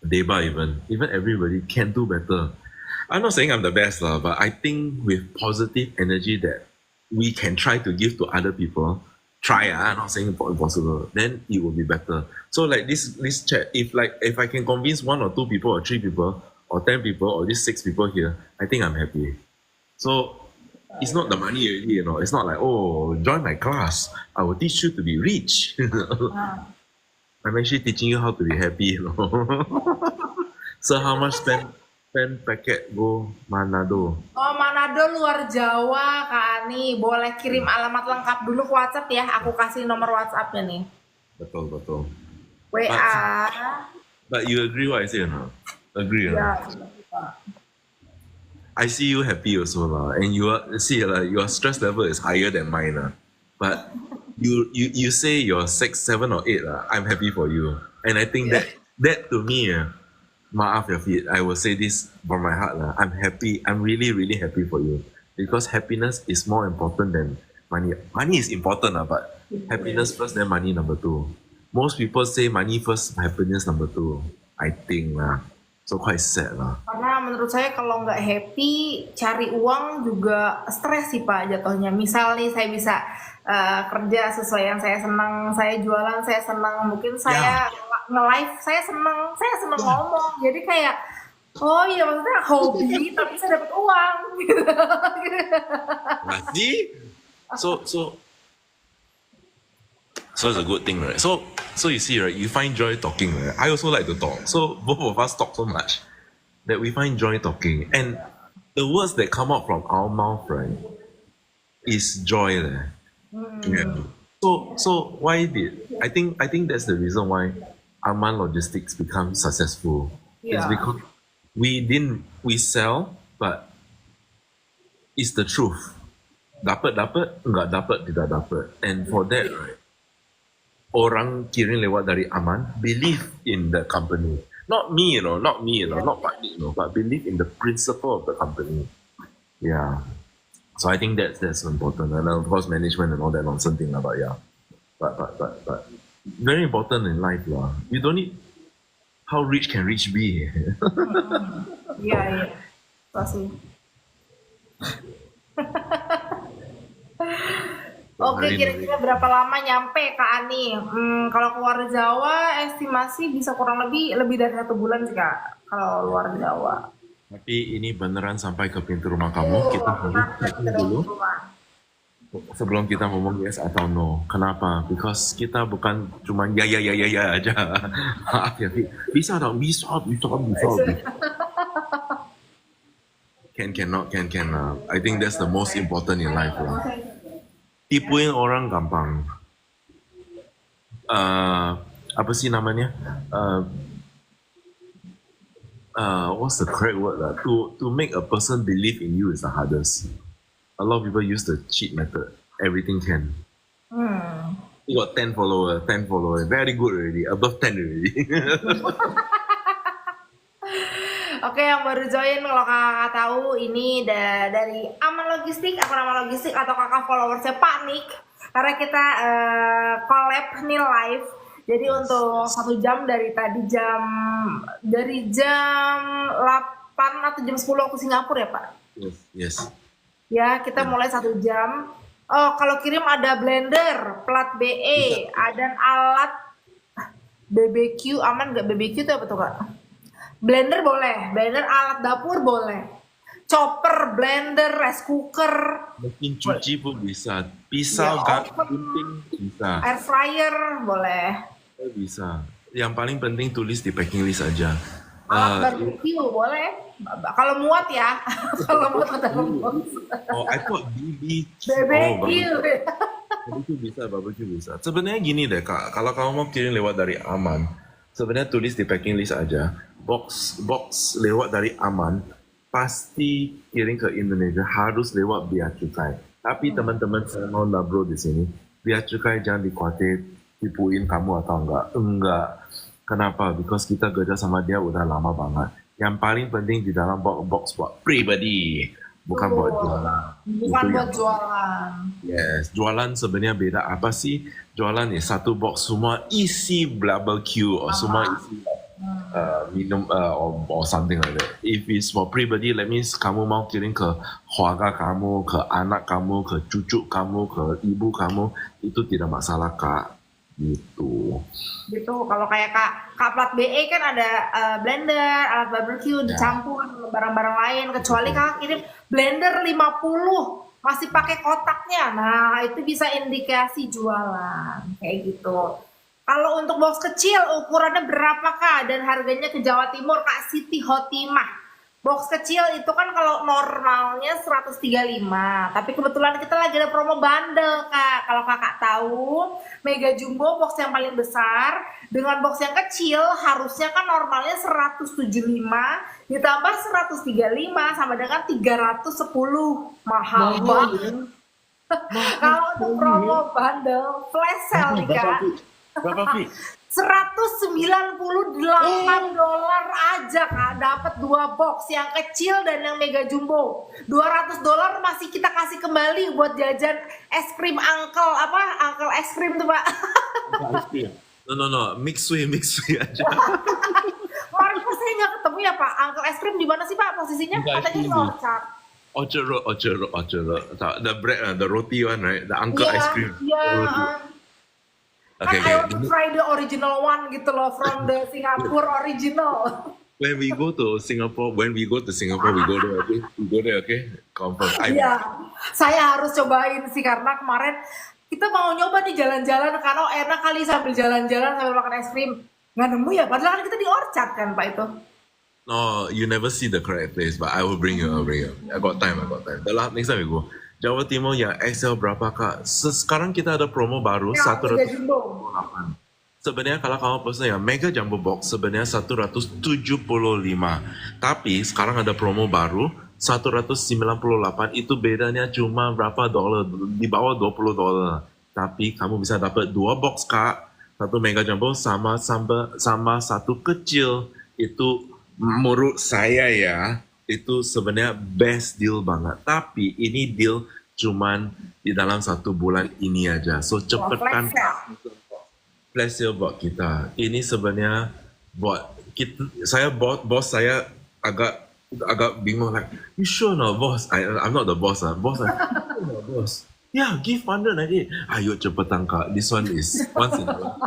Deba even everybody can do better. I'm not saying I'm the best, but I think with positive energy that we can try to give to other people try. I'm not saying impossible. Then it will be better. So like this chat, if I can convince 1 or 2 people or 3 people or 10 people or just 6 people here, I think I'm happy. So it's not the money already, you know. It's not like, oh, join my class. I will teach you to be rich. I'm actually teaching you how to be happy, you know. So how much spend packet go Manado? Oh, Manado luar Jawa, Kak Ani. Boleh kirim alamat lengkap dulu ke WhatsApp ya. Aku kasih nomor WhatsApp-nya nih. Betul, betul. WA. But you agree what I say or not? Agree or Ya, not? I see you happy also lah, and your stress level is higher than mine lah. But you say you're 6, 7 or 8 lah. I'm happy for you, and I think that to me maaf ya Fit, I will say this from my heart lah. I'm happy. I'm really really happy for you because happiness is more important than money. Money is important lah, but happiness first, then money number 2. Most people say money first, happiness number 2. I think lah. So quite sad lah. Karena menurut saya kalau nggak happy, cari uang juga stres sih Pak jatuhnya. Misal nih saya bisa kerja sesuai yang saya senang, saya jualan saya senang, mungkin saya nge-live saya senang ngomong. Jadi kayak, oh iya maksudnya hobi tapi saya dapat uang gitu. See? So it's a good thing, right? So you see, right? You find joy talking, right? I also like to talk. So both of us talk so much that we find joy talking. And the words that come out from our mouth, right, is joy. Yeah. So why did I think that's the reason why Aman Logistics become successful. It's Yeah. because we sell, but it's the truth. Dapat, enggak dapat, tidak dapat. And for that, right, orang kirim lewat dari Aman believe in the company. Not me, not Pak Nik, but believe in the principle of the company. Yeah. So I think that's important. And of course management and all that nonsense thing about but very important in life lah. You don't need how rich can rich be. Iya. Pasti. Oke, kira-kira berapa lama nyampe Kak Ani? Kalau keluar Jawa, estimasi bisa kurang lebih dari 1 bulan sih Kak. Kalau luar Jawa. Tapi ini beneran sampai ke pintu rumah kamu. Kita harus checking dulu sebelum kita ngomong yes atau no. Kenapa? Because kita bukan cuma ya aja. Maaf ya, bisa dong, bisa. Cannot. I think that's the most important in life lah. Tipuin orang gampang. Apa sih namanya? What's the correct word lah? To make a person believe in you is the hardest. A lot of people use the cheat method. Everything can. You got 10 followers, very good already, above 10 already. Oke, yang baru join kalau kakak tahu ini dari Aman Logistik, akun Aman Logistik atau kakak followersnya Pak Nik. Karena kita collab nih live. Jadi untuk 1 jam dari jam 8 atau jam 10 waktu Singapura ya Pak? Yes. Ya, kita mulai 1 jam. Oh, kalau kirim ada blender, plat BE, ada alat BBQ, aman nggak BBQ itu apa tuh Kak? Blender boleh, blender alat dapur boleh. Chopper, blender, rice cooker, Mesin cuci pun bisa. Pisau, gunting bisa. air fryer boleh. Bisa. Yang paling penting tulis di packing list aja. Alat barbecue boleh. Kalau muat ya, kalau muat ke dalam box. Oh, I thought BBQ. Barbecue bisa. Sebenarnya gini deh Kak, kalau kamu mau kirim lewat dari Aman, sebenarnya tulis di packing list aja. Box lewat dari Aman pasti kirim ke Indonesia harus lewat Bea Cukai. Tapi teman-teman saya mau lah bro di sini, Bea Cukai jangan dikhawatir tipuin kamu atau enggak. Kenapa? Because kita kerja sama dia udah lama banget. Yang paling penting di dalam box buat pribadi, bukan buat jualan. Bukan buat jualan. Yes, jualan sebenarnya beda. Apa sih? Jualan ya satu box semua isi barbecue, semua isi minum or something like that. If it's for pribadi, that means kamu mau kirim ke keluarga kamu, ke anak kamu, ke cucu kamu, ke ibu kamu, itu tidak masalah kak. Gitu. Gitu. Kalau kayak Kak Plat BE kan ada blender, alat barbecue dicampur sama barang-barang lain. Kecuali Kakak kirim blender 50 masih pakai kotaknya. Nah, itu bisa indikasi jualan kayak gitu. Kalau untuk box kecil ukurannya berapa Kak dan harganya ke Jawa Timur Kak Siti Hotimah. Box kecil itu kan kalau normalnya 135, tapi kebetulan kita lagi ada promo bandel Kak. Kalau Kakak tahu, Mega Jumbo box yang paling besar dengan box yang kecil harusnya kan normalnya 175 ditambah 135 sama dengan 310. Mahal banget. Kalau untuk promo bandel flash sale nih Kak. Berapa Fi? $198 aja Kak, dapat 2 box yang kecil dan yang Mega Jumbo. $200 masih kita kasih kembali buat jajan es krim Uncle es krim tuh Pak. No, mix way aja. Kemarin pas saya nggak ketemu ya Pak, Uncle es krim di mana sih Pak posisinya? Katanya di Orchard. Orchard Road. The bread, the roti one, right? The uncle ice cream. Iya. Okay. I want to try the original one gitu loh, from the Singapore original. When we go to Singapore, we go there, okay? We go there, okay? Confirm. Iya, saya harus cobain sih karena kemarin kita mau nyoba nih jalan-jalan karena enak kali sambil jalan-jalan sambil makan es krim. Nggak nemu ya, padahal kan kita di Orchard kan Pak itu. No, you never see the correct place, but I will bring you. I got time. Next time we go. Jawa Timur yang XL berapa kak? Sekarang kita ada promo baru Ya, 178. Mega Jumbo. Sebenarnya kalau kamu pesen yang Mega Jumbo Box sebenarnya 175. Tapi sekarang ada promo baru 198, itu bedanya cuma berapa dolar? Di bawah $20. Tapi kamu bisa dapat 2 box kak. Satu Mega Jumbo sama satu kecil. Itu menurut saya ya, itu sebenarnya best deal banget. Tapi ini deal cuman di dalam 1 bulan ini aja. So cepetkan flash sale buat kita. Ini sebenarnya buat kita, bos saya agak bingung, like, you sure no boss? I'm not the boss. Boss, boss. Yeah, give 198. Ayo cepetan kak. This one is once in a while.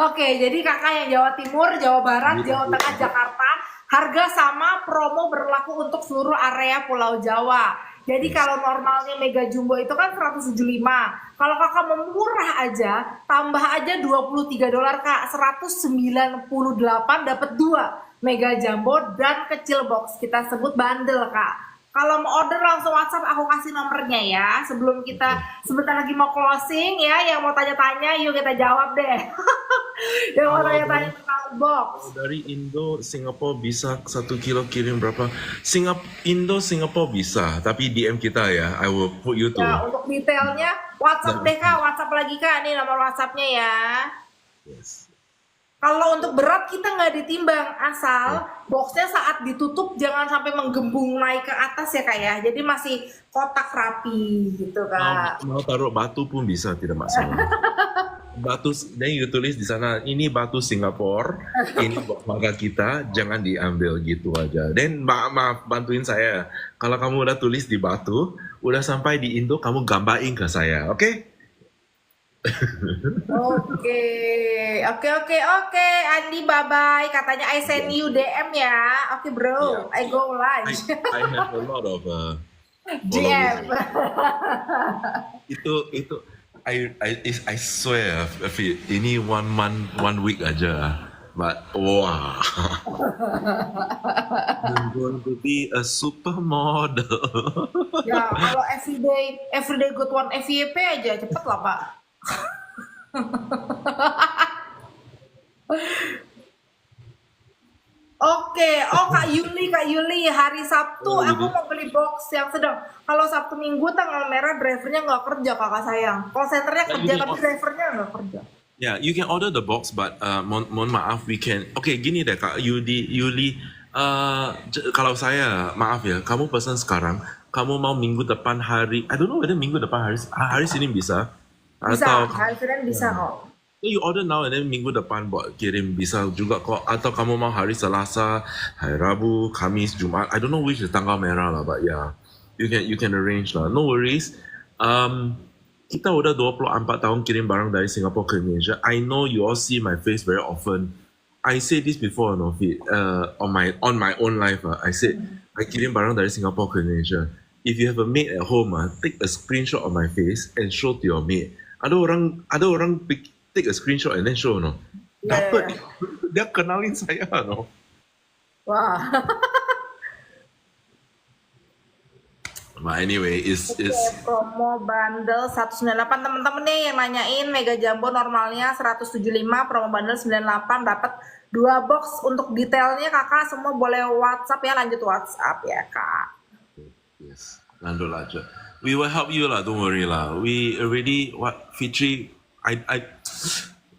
Oke, jadi kakak yang Jawa Timur, Jawa Barat, Jawa Tengah, Jakarta, harga sama, promo berlaku untuk seluruh area Pulau Jawa. Jadi kalau normalnya Mega Jumbo itu kan 175. Kalau kakak mau murah aja, tambah aja $23 kak, 198 dapat 2 Mega Jumbo dan kecil box. Kita sebut bandel kak. Kalau mau order langsung WhatsApp, aku kasih nomornya ya. Sebelum kita sebentar lagi mau closing ya, yang mau tanya-tanya, yuk kita jawab deh. Yang mau tanya-tanya tentang box. Dari Indo, Singapura bisa 1 kilo kirim berapa? Indo, Singapura bisa, tapi DM kita ya. I will put you to. Ya, untuk detailnya WhatsApp deh kak, WhatsApp lagi kak, nih nomor WhatsAppnya ya. Yes. Kalau untuk berat kita nggak ditimbang, asal boxnya saat ditutup jangan sampai menggembung naik ke atas ya kak ya. Jadi masih kotak rapi gitu kak. Mau taruh batu pun bisa, tidak masalah. Batu, dan you tulis di sana, ini batu Singapura, ini buat keluarga kita, jangan diambil gitu aja. Dan maaf bantuin saya, kalau kamu udah tulis di batu, udah sampai di Indo, kamu gambarin ke saya, oke? Oke. Andi, bye-bye. Katanya I send you DM ya. Oke bro, I go lunch. I have a lot of DM. itu I swear, Fi, ini 1 month 1 week aja, but wow, I'm going to be a supermodel. Ya kalau everyday good one FYP aja cepet lah pak. Oke, Kak Yuli, hari Sabtu aku mau beli box yang sedang. Kalau Sabtu Minggu tanggal merah drivernya nggak kerja kakak sayang. Call centernya kerja tapi drivernya nggak kerja. Yeah, you can order the box, but mohon maaf, we can. Okay, gini deh Kak Yuli, kalau saya maaf ya, kamu pesan sekarang, kamu mau minggu depan hari, I don't know whether minggu depan hari Senin bisa. Bisa, hari Senin bisa kok. So you order now and then minggu depan buat kirim bisa juga kok. Atau kamu mau hari Selasa, hari Rabu, Kamis, Jumat. I don't know which is tanggal merah lah, but yeah, you can arrange lah. No worries. Kita udah 24 tahun kirim barang dari Singapore ke Indonesia. I know you all see my face very often. I said this before on my own life. I said I kirim barang dari Singapore ke Indonesia. If you have a maid at home, take a screenshot of my face and show to your maid. Ada orang take a screenshot and then show, no. Yeah. Dapat dia kenalin saya, no. Wah. But anyway, it's Promo bundle 198 teman-teman nih yang nanyain Mega Jumbo normalnya 175, promo bundle 98 dapat 2 box. Untuk detailnya kakak semua boleh WhatsApp ya, lanjut WhatsApp ya kak. yes. Landul aja. We will help you lah, don't worry lah. We already Fitri, I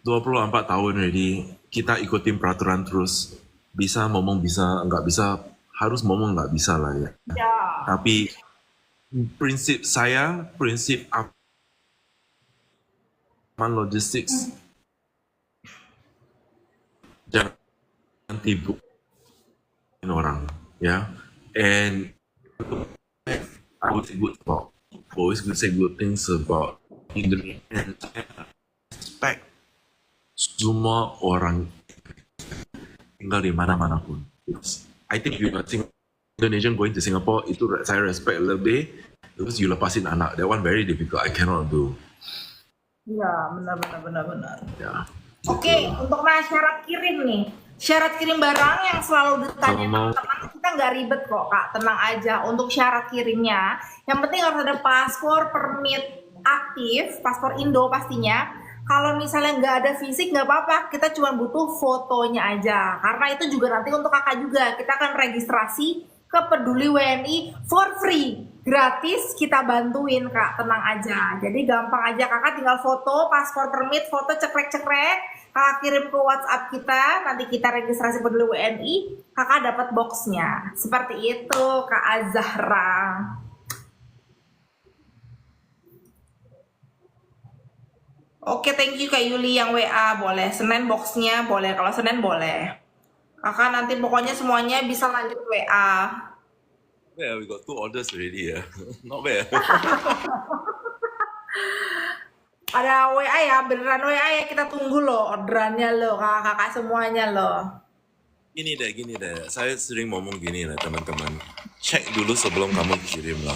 24 tahun already. Kita ikutin peraturan terus. Bisa ngomong bisa, nggak bisa harus ngomong nggak bisa lah ya. Ya. Tapi prinsip Aman Logistics jangan tibukin orang, ya. And I would always say good things about Indonesia, and I respect semua orang tinggal di mana-mana pun. I think you think Indonesian going to Singapore itu saya respect lebih because you lepasin anak. That one very difficult. I cannot do. Iya, benar. Ya. Oke, untuk syarat kirim nih. Syarat kirim barang yang selalu ditanya teman-teman, kita nggak ribet kok kak, tenang aja. Untuk syarat kirimnya, yang penting harus ada paspor, permit aktif, paspor Indo pastinya. Kalau misalnya nggak ada fisik nggak apa-apa, kita cuma butuh fotonya aja. Karena itu juga nanti untuk kakak juga, kita akan registrasi ke Peduli WNI for free, gratis kita bantuin kak, tenang aja. Jadi gampang aja, kakak tinggal foto, paspor, permit, foto cekrek-cekrek, kakak kirim ke WhatsApp kita, nanti kita registrasi Peduli WNI, kakak dapat boxnya. Seperti itu Kak Azahra. Oke, thank you Kak Yuli yang WA, boleh. Senin boxnya boleh, kalau Senin boleh. Kakak nanti pokoknya semuanya bisa lanjut WA. Yeah, we got 2 orders already. Yeah, not bad. Ada WA ya, beneran WA ya, kita tunggu loh orderannya loh, kakak-kakak semuanya loh. Gini deh. Saya sering ngomong gini lah teman-teman. Cek dulu sebelum kamu kirim lah.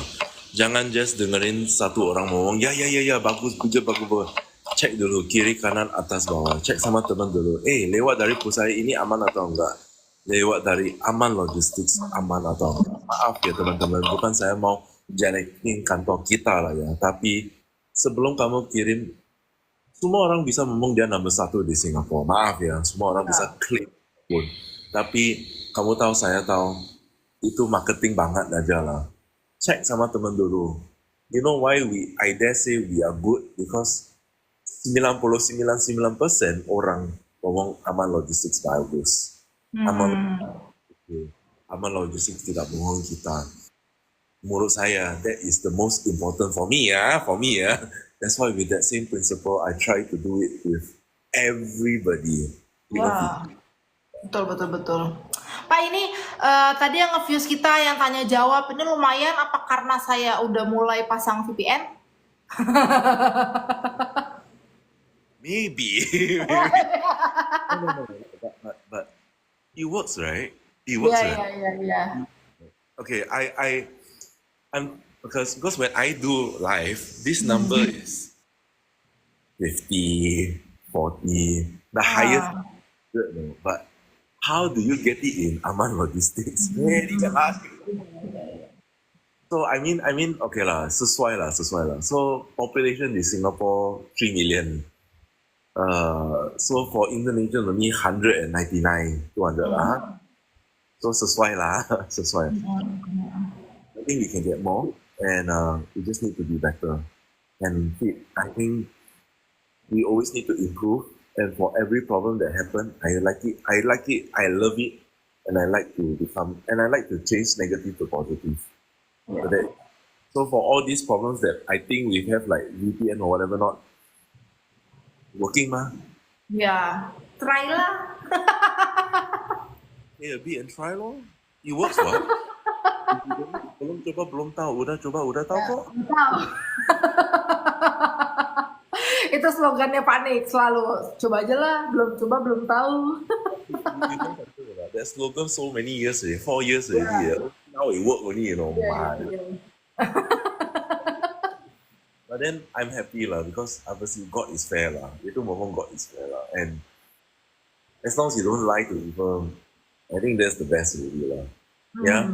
Jangan just dengerin satu orang ngomong, ya, bagus, bagus. Cek dulu kiri, kanan, atas, bawah. Cek sama teman dulu. Lewat dari pusat ini aman atau enggak? Lewat dari Aman Logistics aman atau enggak? Maaf ya teman-teman, bukan saya mau jelekin kantor kita lah ya. Tapi sebelum kamu kirim, semua orang bisa ngomong dia nomor 1 di Singapura. Maaf ya, semua orang bisa klik pun. Tapi kamu tahu, saya tahu, itu marketing banget aja lah. Cek sama teman dulu. You know why I dare say we are good? Because 99.9% orang ngomong Aman Logistics bagus. Aman Logistics tidak bohong kita. Menurut saya, that is the most important for me ya. That's why with that same principle, I try to do it with everybody. Wah, betul. Pak ini tadi yang nge-views kita yang tanya jawab ini lumayan, apa karena saya udah mulai pasang VPN? Maybe. No. But it works, right? It works, right? Iya. Okay, I'm because when I do live, this number is 50, 40, the highest. But how do you get it in Aman Logistics? Very hard. So I mean, okay lah, sesuai lah. So population in Singapore 3 million. So for Indonesia only 199, 200 lah. So sesuai lah. I think we can get more, and we just need to be better. And I think we always need to improve. And for every problem that happens, I like it, I love it, and I like to change negative to positive. So for all these problems that I think we have, like VPN or whatever not working, Ya, try lah. Pay a bit and try lor. It works what? If you don't, belum coba belum tahu, udah coba udah tahu kok. Tahu. Itu slogannya Pak Nik selalu. Coba aja lah, belum coba belum tahu. You know something about that slogan so many years already, 4 years already. Now it work only, you know. My. But then I'm happy lah because obviously God is fair lah. Itu mohon God is fair lah. And as long as you don't lie to people, I think that's the best really lah. Yeah,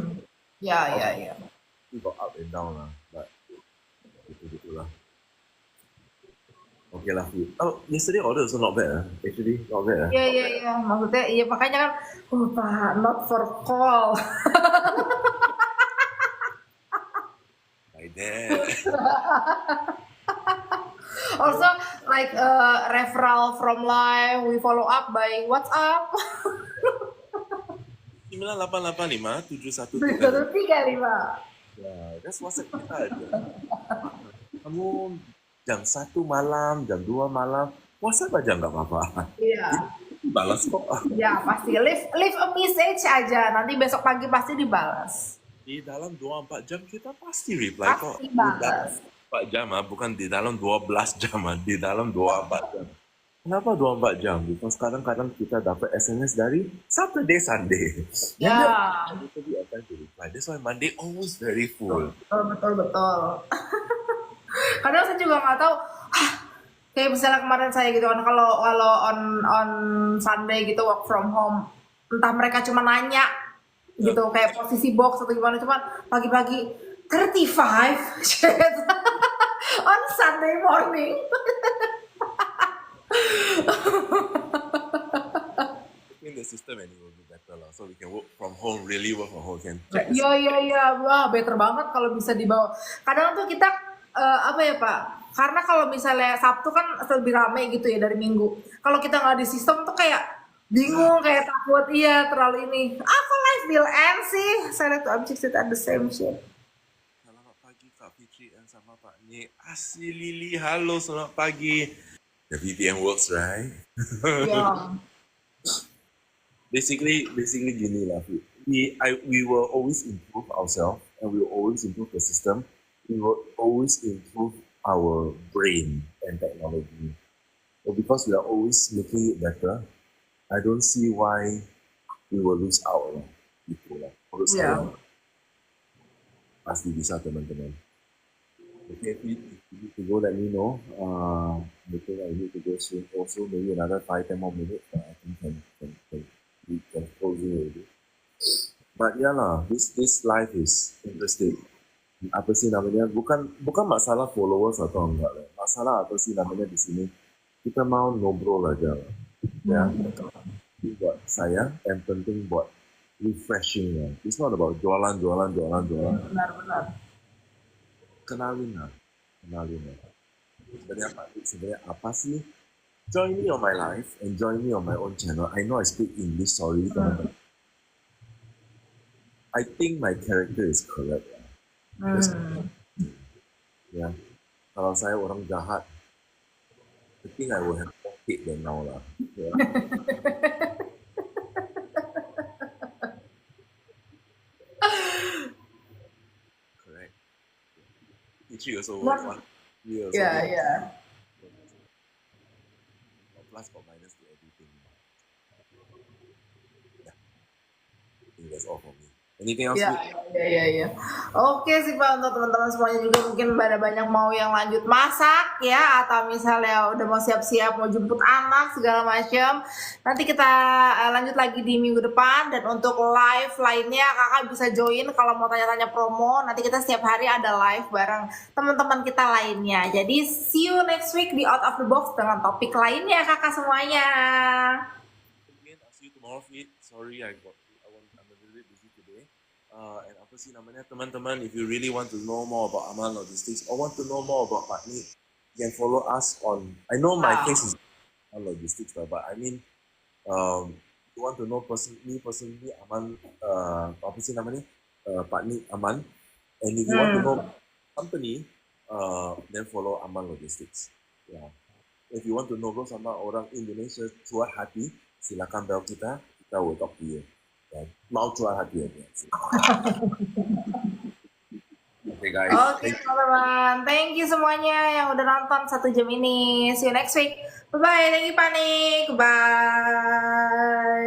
Ya. we got up and down lah, but gitu lah. Okay lah, Fit. Oh, yesterday order also not bad. Actually, not bad. Iya. Maksudnya, iya makanya kan, Pak, not for call. Like that. Also, like referral from live, we follow up by WhatsApp. 9885 135. Ya, that's WhatsApp kita aja. Kamu jam 1 malam, jam 2 malam, WhatsApp aja nggak apa-apa. Iya. Balas kok. Ya pasti leave a message aja. Nanti besok pagi pasti dibalas. Di dalam 24 jam kita pasti reply kok. Pasti Di dalam balas. 4 jam, bukan di dalam 12 jam, di dalam 24 jam. Kenapa 24 jam? Because kadang-kadang kita dapat SMS dari Saturday, Sunday. Ya. Itu di akan reply. That's why Monday always very full. Betul. Kadang saya juga nggak tahu. Kayak misalnya kemarin saya gitu kan, kalau on Sunday gitu work from home, entah mereka cuma nanya gitu kayak posisi box atau gimana, cuma pagi-pagi 35 shit on Sunday morning. In the system and it will be better lah. So we can work from home, really work from home. Can Iya, wah better banget kalau bisa dibawa. Kadang tuh kita apa ya Pak? Karena kalau misalnya Sabtu kan lebih rame gitu ya dari Minggu. Kalau kita nggak di sistem tuh kayak bingung, kayak takut, iya terlalu ini. Kok live will end sih? Saya lihat tuh objects at the same shit. Selamat pagi Kak Fitri dan sama Pak Nik. Asli Lili, halo selamat pagi. The VPN works, right? Ya. Basically gini lah. We will always improve ourselves and we will always improve the system. We will always improve our brain and technology. So because we are always making it better, I don't see why we will lose out lah. Gitu lah. Menurut saya pasti bisa teman-teman. Okay, if you need to go, let me know. I think I need to go soon. Also, maybe another 5-10 more minutes. I think we can close it already. But yeah lah, this life is interesting. Apa sih namanya? Bukan masalah followers atau enggak lah. Masalah apa sih namanya di sini? Kita mau ngobrol aja lah. Ya. Buat saya, yang penting buat refreshing ya. It's not about jualan. Benar. Kenalin lah. Sebenarnya apa sih? Join me on my life and join me on my own channel. I know I speak English, sorry teman-teman. I think my character is correct. Ya, kalau saya orang jahat, I think I will have more hate than now lah. Yeah. Correct. Ichi also one year also. Yeah. Plus or minus to everything. Yeah. I think that's all for me. Anything else? Iya. Oke sih Pak, untuk teman-teman semuanya juga mungkin pada banyak mau yang lanjut masak ya, atau misalnya udah mau siap-siap mau jemput anak segala macam. Nanti kita lanjut lagi di minggu depan, dan untuk live lainnya kakak bisa join kalau mau tanya-tanya promo. Nanti kita setiap hari ada live bareng teman-teman kita lainnya. Jadi see you next week di Out of the Box dengan topik lainnya kakak semuanya. Again, I'll see you tomorrow, Fit. Sorry, I'm a little bit busy today. And apa sih namanya, teman-teman, if you really want to know more about Aman Logistics or want to know more about Pak Nik, you can follow us on. I know my face is Aman Logistics, but I mean, you want to know personally, Aman, apa sih namanya, Pak Nik Aman, and if you want to know company, then follow Aman Logistics. Yeah. if you want to know sama orang Indonesia cuar hati, silakan bel kita will talk to you. Dan mau cuar hati aja. Okay guys. Oke teman-teman, thank you semuanya yang udah nonton 1 jam ini. See you next week. Bye bye, thank you Panik. Bye.